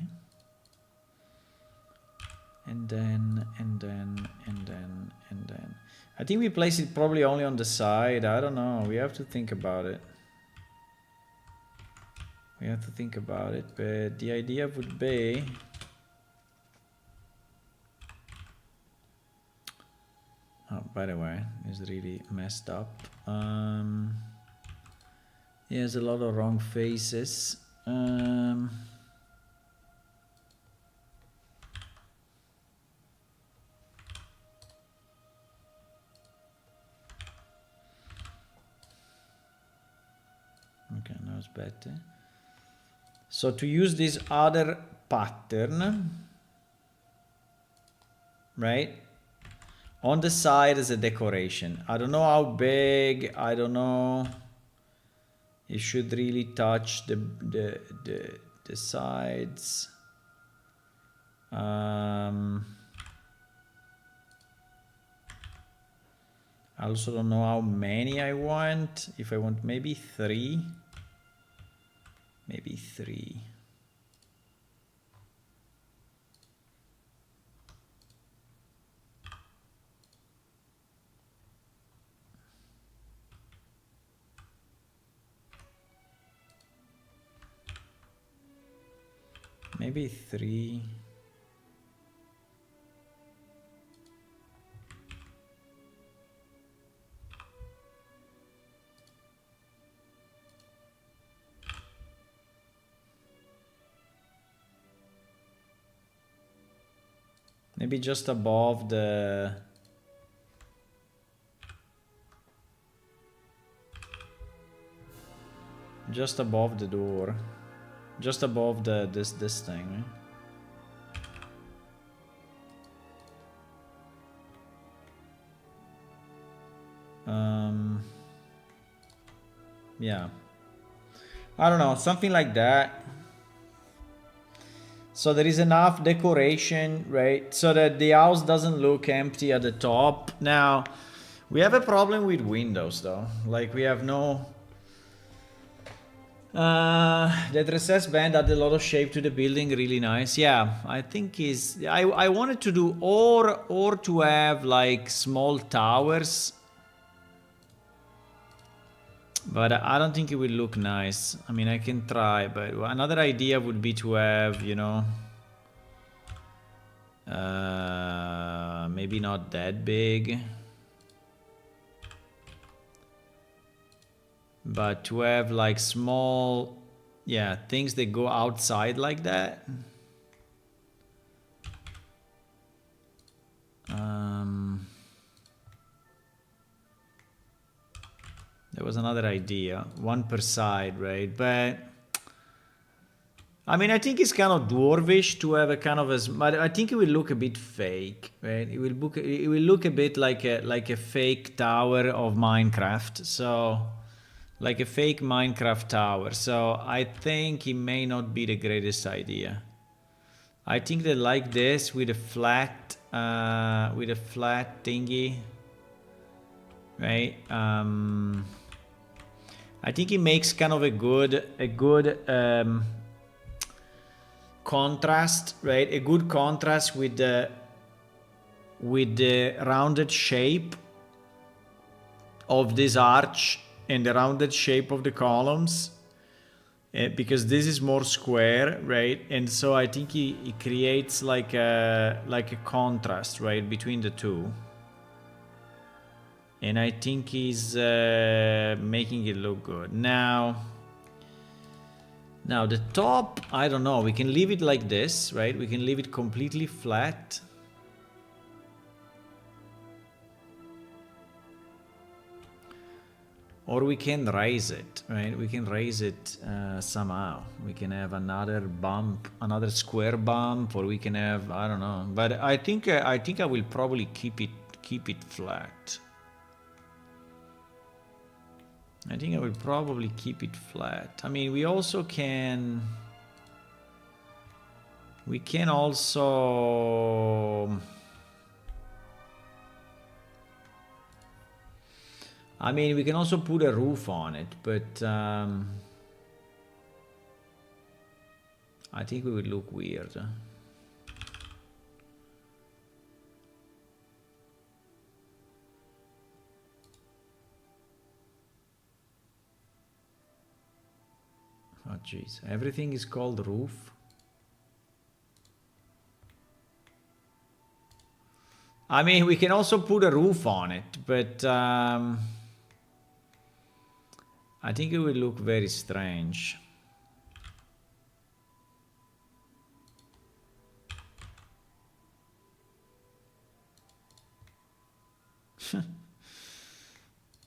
And then. I think we place it probably only on the side. I don't know. We have to think about it. But the idea would be... Oh, by the way, it's really messed up. There's a lot of wrong faces. Okay, now it's better. So to use this other pattern, right? On the side as a decoration. I don't know how big, I don't know. It should really touch the sides. I also don't know how many I want. If I want maybe 3. Maybe 3. Maybe 3. Maybe just above the... Just above the door. Just above this thing, right? Yeah. I don't know, something like that. So there is enough decoration, right? So that the house doesn't look empty at the top. Now, we have a problem with windows though. Like we have no... that recess band added a lot of shape to the building, really nice. Yeah, I think is... I wanted to do or to have like small towers. But I don't think it will look nice. I mean, I can try, but another idea would be to have, you know, maybe not that big, but to have like small, yeah, things that go outside like that. There was another idea, 1 per side, right? But I mean, I think it's kind of dwarvish to have a kind of a. But I think it will look a bit fake, right? It will look a bit like a fake tower of Minecraft. So, like a fake Minecraft tower. So I think it may not be the greatest idea. I think that like this with a flat thingy, right? I think it makes kind of a good contrast, right? A good contrast with the rounded shape of this arch and the rounded shape of the columns, because this is more square, right? And so I think it creates like a contrast, right, between the two. And I think he's making it look good. Now the top, I don't know. We can leave it like this, right? We can leave it completely flat. Or we can raise it, right? We can raise it somehow. We can have another bump, another square bump, or we can have, I don't know. But I think I will probably keep it flat. I think I will probably keep it flat. I mean, we also can... We can also... I mean, we can also put a roof on it, but I think it would look weird. Oh jeez, everything is called roof. I mean, we can also put a roof on it, but I think it would look very strange.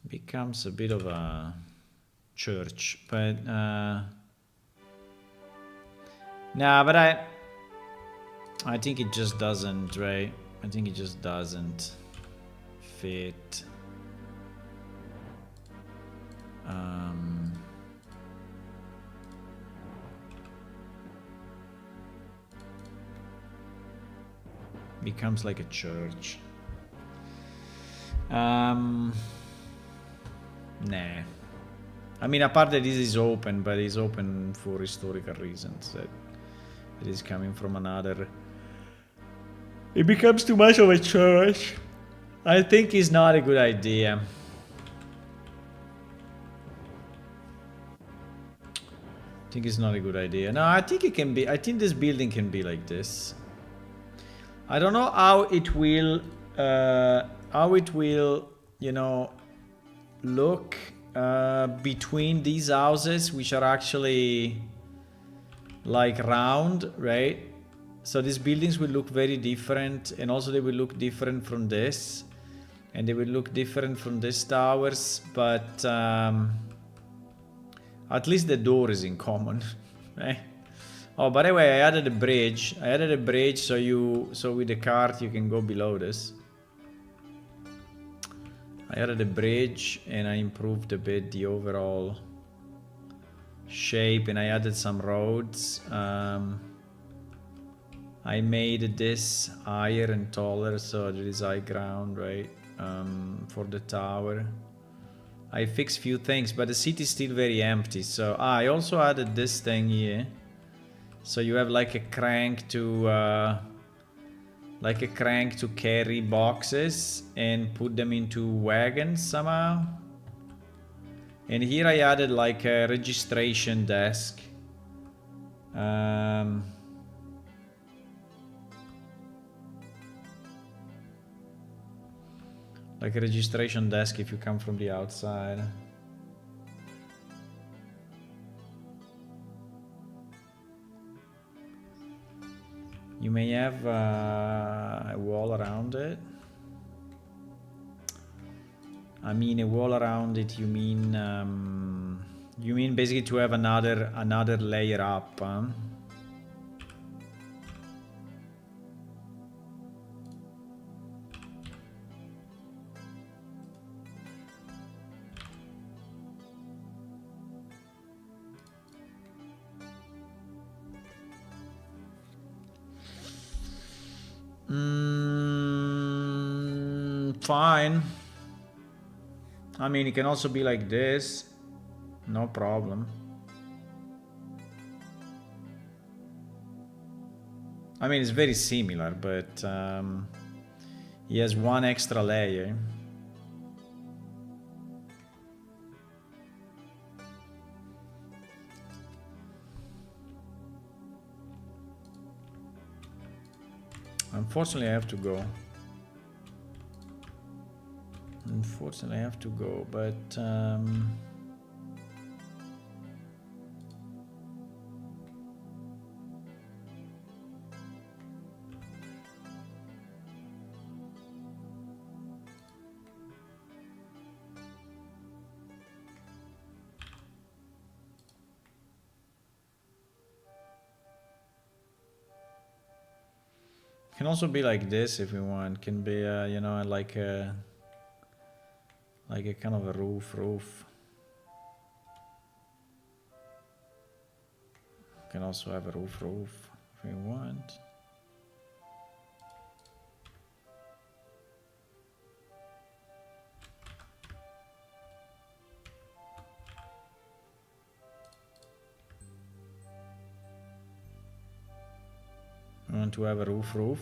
Becomes a bit of a church, but nah, but I think it just doesn't, right? I think it just doesn't fit. Becomes like a church. Nah. I mean, apart that this is open, but it's open for historical reasons. That it is coming from another. It becomes too much of a church. I think it's not a good idea. I think it's not a good idea. No, I think it can be. I think this building can be like this. I don't know how it will. You know, look between these houses, which are actually like round, right? So these buildings will look very different, and also they will look different from this, and they will look different from these towers, but at least the door is in common, right? Oh, by the way, I added a bridge. So with the cart you can go below this. I added a bridge and I improved a bit the overall shape, and I added some roads. I made this higher and taller, so there is high ground, right? For the tower. I fixed few things, but the city is still very empty. So I also added this thing here. So you have like a crank to carry boxes and put them into wagons somehow. And here I added like a registration desk. Like a registration desk if you come from the outside. You may have a wall around it. I mean, a wall around it. You mean basically to have another layer up, huh? Fine. I mean, it can also be like this. No problem. I mean, it's very similar, but he has one extra layer. Unfortunately, I have to go. But can also be like this if you want. Can be you know, like a kind of a roof. Can also have a roof if you want. want to have a roof.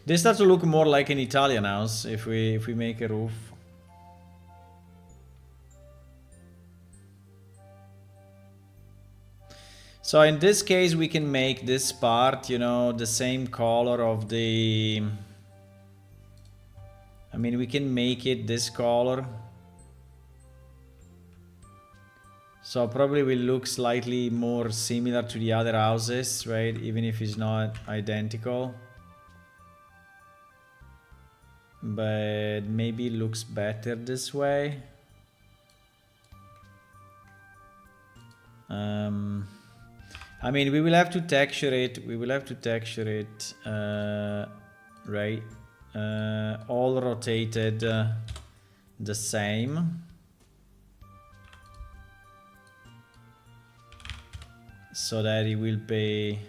This starts to look more like an Italian house if we make a roof. So in this case we can make this part, you know, the same color of the... I mean, we can make it this color. So probably will look slightly more similar to the other houses, right? Even if it's not identical. But maybe it looks better this way. I mean, we will have to texture it. Right? All rotated the same. So that it will be...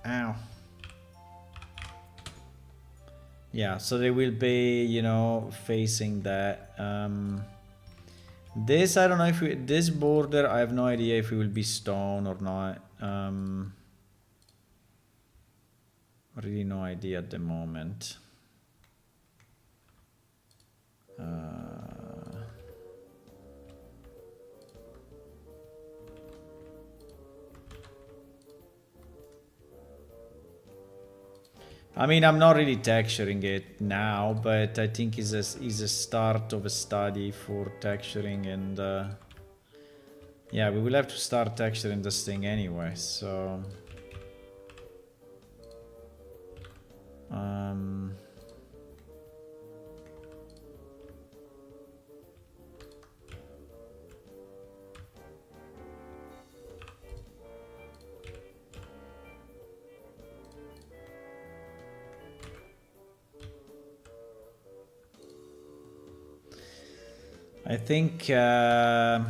Ow. Yeah, so they will be, you know, facing that. This, I don't know if this border, I have no idea if it will be stone or not. Really no idea at the moment. I mean, I'm not really texturing it now, but I think it's a start of a study for texturing, and yeah, we will have to start texturing this thing anyway, so... I think what?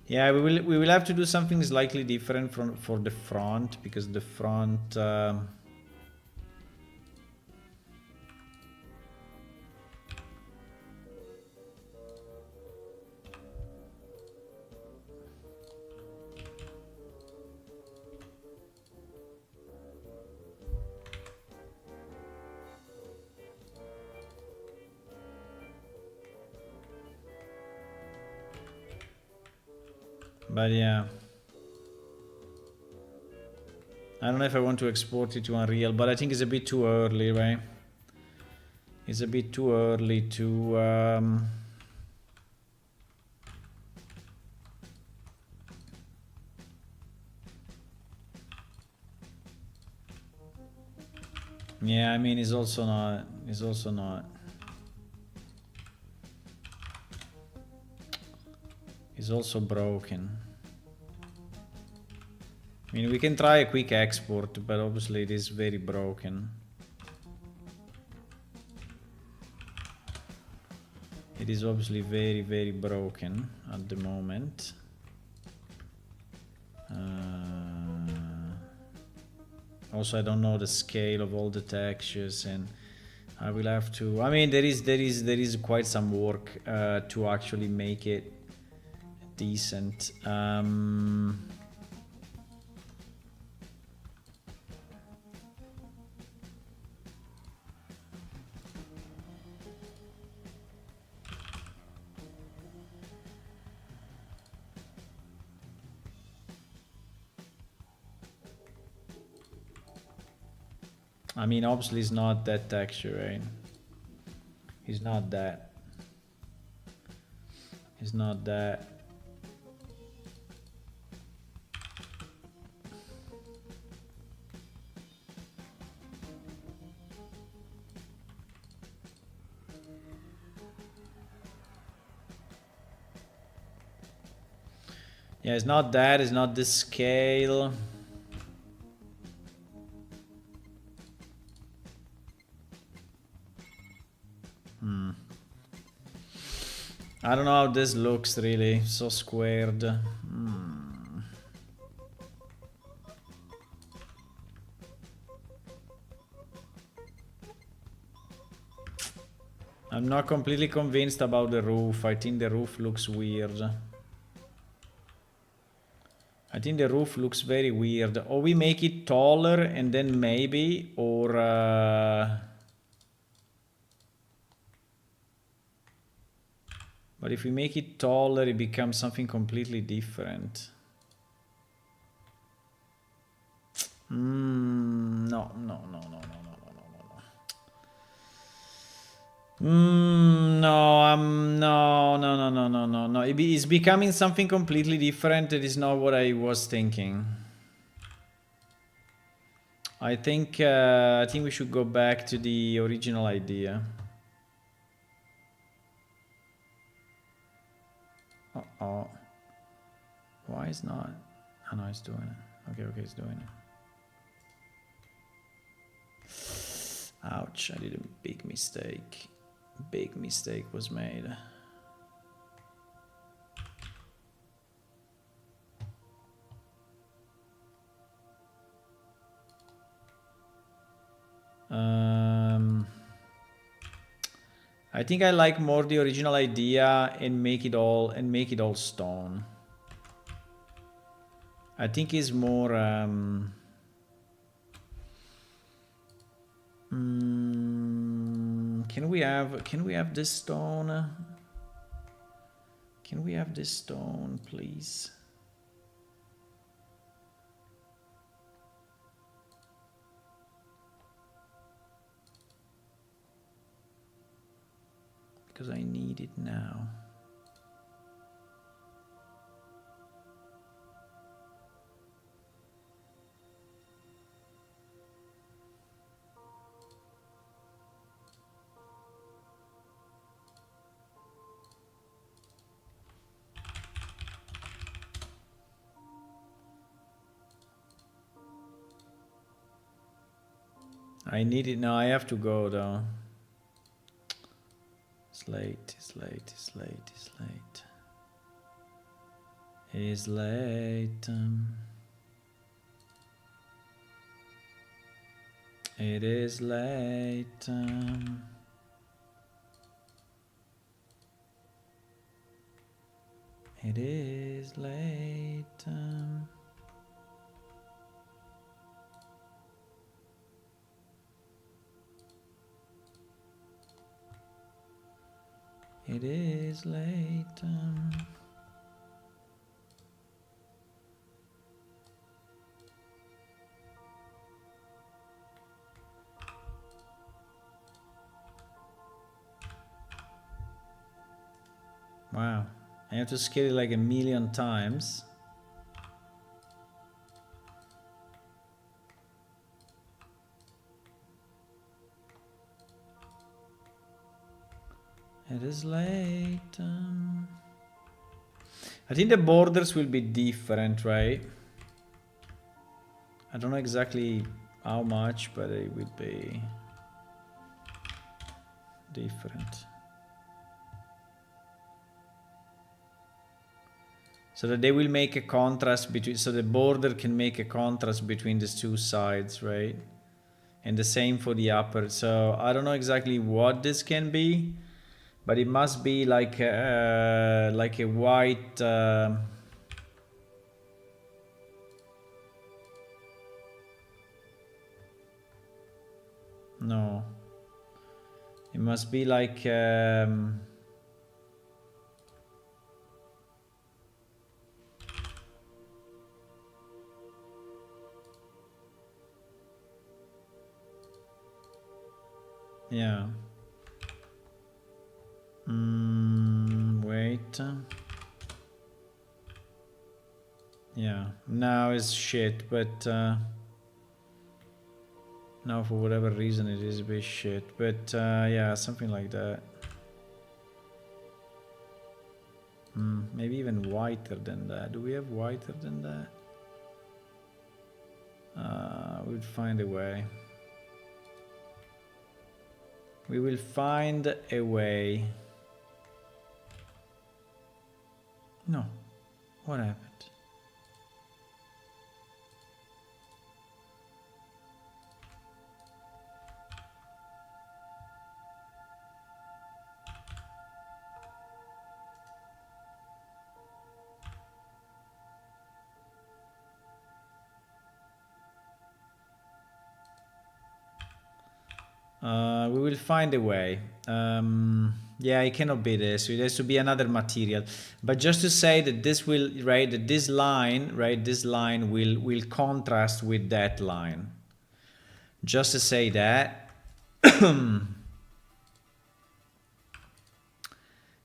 Yeah, we will have to do something slightly different for the front, because the front but yeah, I don't know if I want to export it to Unreal, but I think it's a bit too early, right? It's a bit too early to yeah, I mean, it's also not it's also broken. I mean, we can try a quick export, but obviously it is very broken. It is obviously very, very broken at the moment. Also, I don't know the scale of all the textures, and I will have to... I mean, there is quite some work to actually make it decent. I mean, obviously it's not that texture, right? It's not that. It's not that. Yeah, it's not that, it's not this scale. I don't know how this looks really. So squared. I'm not completely convinced about the roof. I think the roof looks weird. I think the roof looks very weird. Or we make it taller and then maybe, or... But if we make it taller, it becomes something completely different. No. No. It's becoming something completely different. That is not what I was thinking. I think we should go back to the original idea. Uh-oh. Why is not? Oh no, it's doing it. Okay, it's doing it. Ouch, I did a big mistake. Big mistake was made. I think I like more the original idea and make it all stone. I think it's more can we have this stone? Can we have this stone, please? Because I need it now. I need it now. I have to go though. It's late. It's late. It is late. It is late. It is late. It is late. Wow, I have to scale it like a million times. It is late. I think the borders will be different, right? I don't know exactly how much, but it will be different. So that they will make a contrast between, so the border can make a contrast between the two sides, right? And the same for the upper. So I don't know exactly what this can be, but it must be like a white. No, it must be like. Yeah. Wait. Yeah. Now it's shit, but now for whatever reason it is a bit shit. But yeah, something like that. Maybe even whiter than that. Do we have whiter than that? We'll find a way. We will find a way. No. What happened? We will find a way. Yeah, it cannot be this. It has to be another material. But just to say that this will, right, that this line, right, this line will contrast with that line. Just to say that.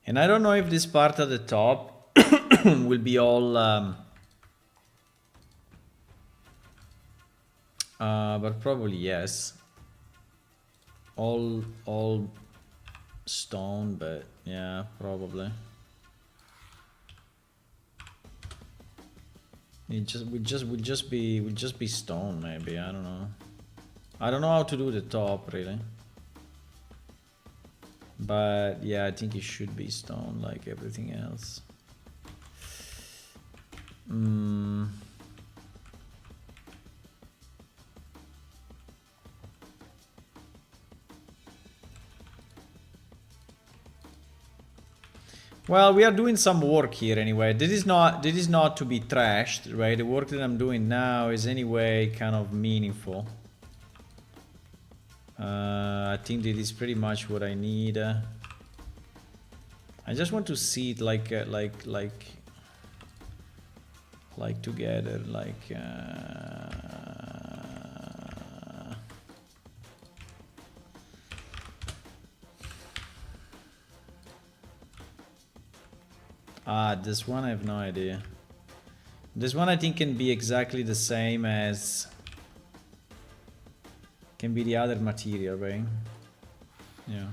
And I don't know if this part at the top will be all... but probably yes. All stone, but yeah, probably. It would just be stone, maybe. I don't know. I don't know how to do the top really. But yeah, I think it should be stone like everything else. Well, we are doing some work here anyway. This is not to be trashed, right? The work that I'm doing now is anyway kind of meaningful. I think that is pretty much what I need. I just want to see it like together, like. This one I have no idea. This one I think can be exactly the same as... Can be the other material, right? Yeah.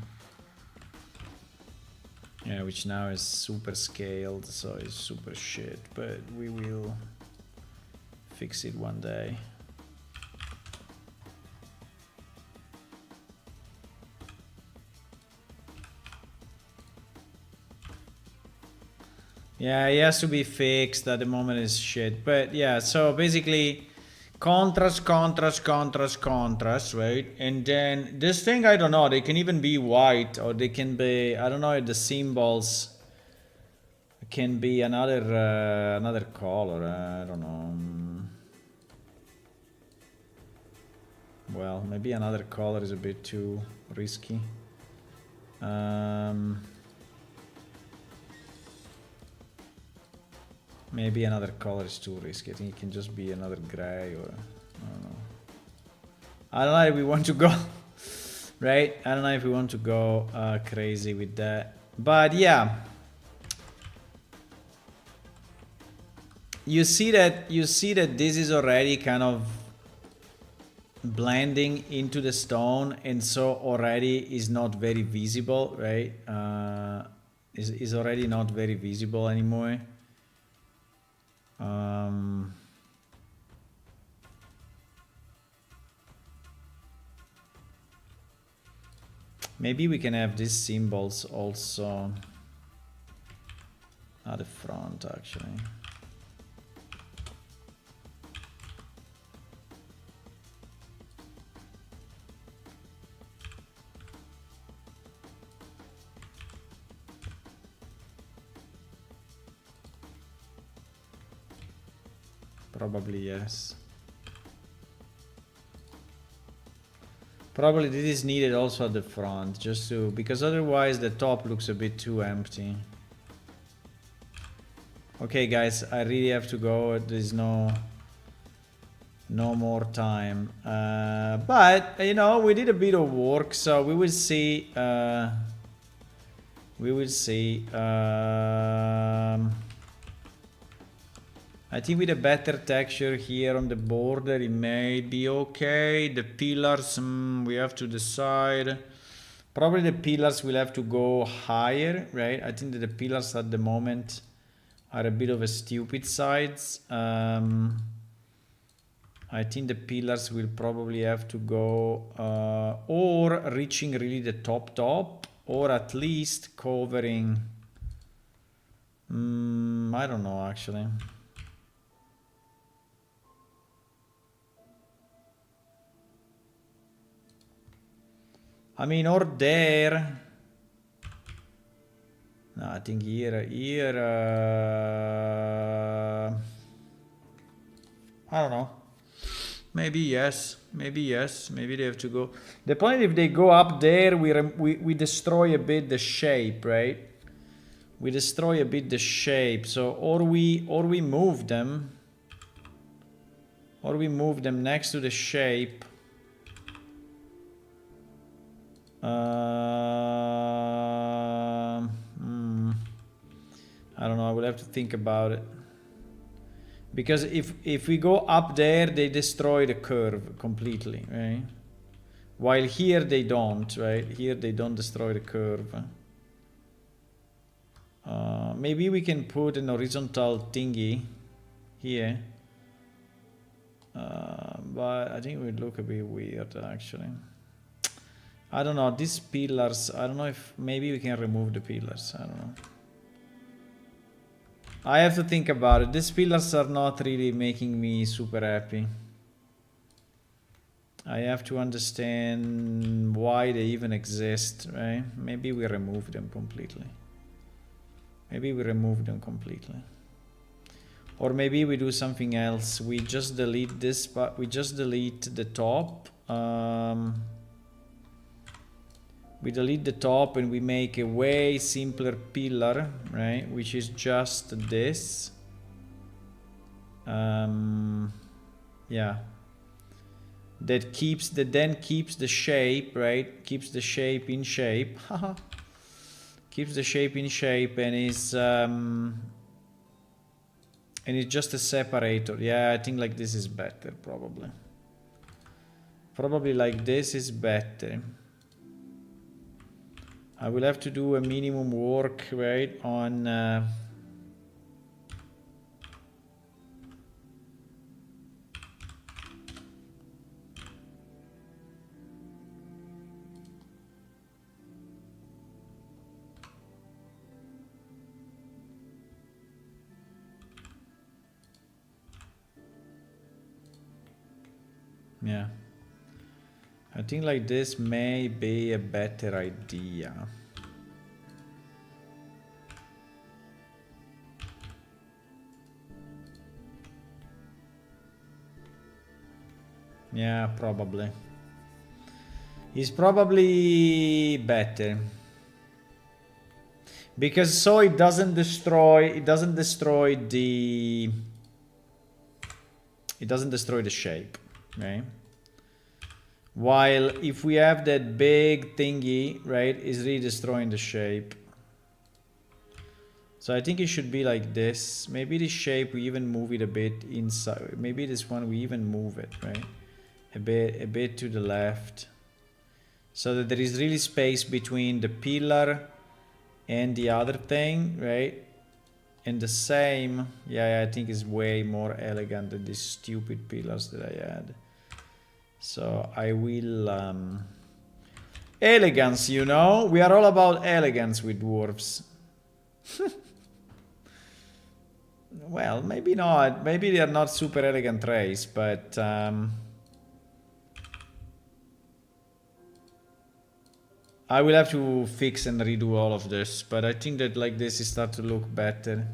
Yeah, which now is super scaled, so it's super shit. But we will fix it one day. Yeah, it has to be fixed. At the moment is shit. But yeah, so basically contrast, right? And then this thing, I don't know, they can even be white or they can be, I don't know if the symbols can be another color. I don't know. Well, maybe another color is a bit too risky. Maybe another color is too risky. I think it can just be another gray or... I don't know. I don't know if we want to go... right? I don't know if we want to go crazy with that. But yeah. You see that this is already kind of blending into the stone, and so already is not very visible, right? Is already not very visible anymore. Maybe we can have these symbols also at the front, actually. Probably yes. Probably this is needed also at the front, just to, because otherwise the top looks a bit too empty. Okay guys, I really have to go. There's no more time. But you know, we did a bit of work, so we will see. We will see. I think with a better texture here on the border, it may be okay. The pillars, we have to decide. Probably the pillars will have to go higher, right? I think that the pillars at the moment are a bit of a stupid size. I I think the pillars will probably have to go or reaching really the top, or at least covering. I don't know actually. I mean, or there. No, I think here. I don't know. Maybe yes. Maybe they have to go. The point, if they go up there, we destroy a bit the shape, right? We destroy a bit the shape. So or we move them, next to the shape. I don't know. I will have to think about it. Because if we go up there, they destroy the curve completely, right? While here they don't, right? Here they don't destroy the curve. Maybe we can put an horizontal thingy here. But I think it would look a bit weird, actually. I don't know. These pillars, I don't know if maybe we can remove the pillars. I don't know. I have to think about it. These pillars are not really making me super happy. I have to understand why they even exist, right? Maybe we remove them completely. Or maybe we do something else. We just delete this, but we just delete the top. We delete the top and we make a way simpler pillar, right? Which is just this. Yeah. That then keeps the shape, right? Keeps the shape in shape. Keeps the shape in shape and is it's just a separator. Yeah, I think like this is better, probably. Probably like this is better. I will have to do a minimum work, right, on yeah. I think like this may be a better idea. Yeah, probably. It's probably better. Because so it doesn't destroy the shape, right? While if we have that big thingy, right, is really destroying the shape. So I think it should be like this. Maybe the shape, we even move it a bit inside. Maybe this one, we even move it, right? A bit to the left. So that there is really space between the pillar and the other thing, right? And the same, yeah, I think is way more elegant than these stupid pillars that I had. So I will elegance, you know, we are all about elegance with dwarves. Well, maybe not. Maybe they are not super elegant race, but I will have to fix and redo all of this. But I think that like this is start to look better.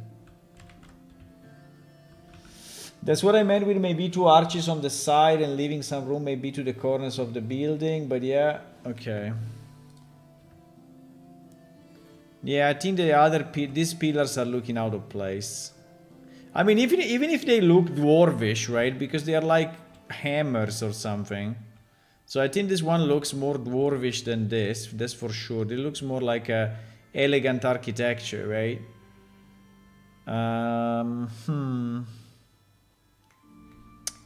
That's what I meant with maybe 2 arches on the side and leaving some room maybe to the corners of the building. But yeah, okay. Yeah, I think these pillars are looking out of place. I mean, even if they look dwarvish, right? Because they are like hammers or something. So I think this one looks more dwarvish than this. That's for sure. It looks more like a elegant architecture, right?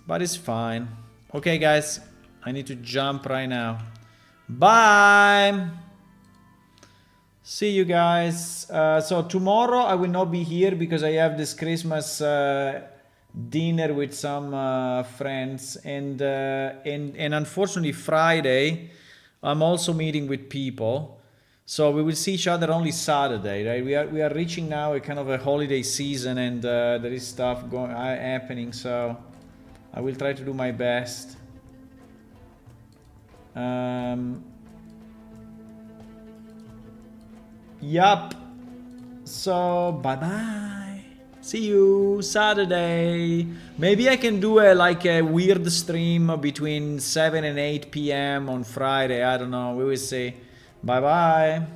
But it's fine. Okay, guys. I need to jump right now. Bye! See you guys. So tomorrow I will not be here because I have this Christmas dinner with some friends, and unfortunately Friday I'm also meeting with people, so we will see each other only Saturday, right? We are reaching now a kind of a holiday season, and there is stuff going happening, so I will try to do my best. Yup. So bye bye. See you Saturday. Maybe I can do a weird stream between 7 and 8 p.m. on Friday. I don't know. We will see. Bye bye.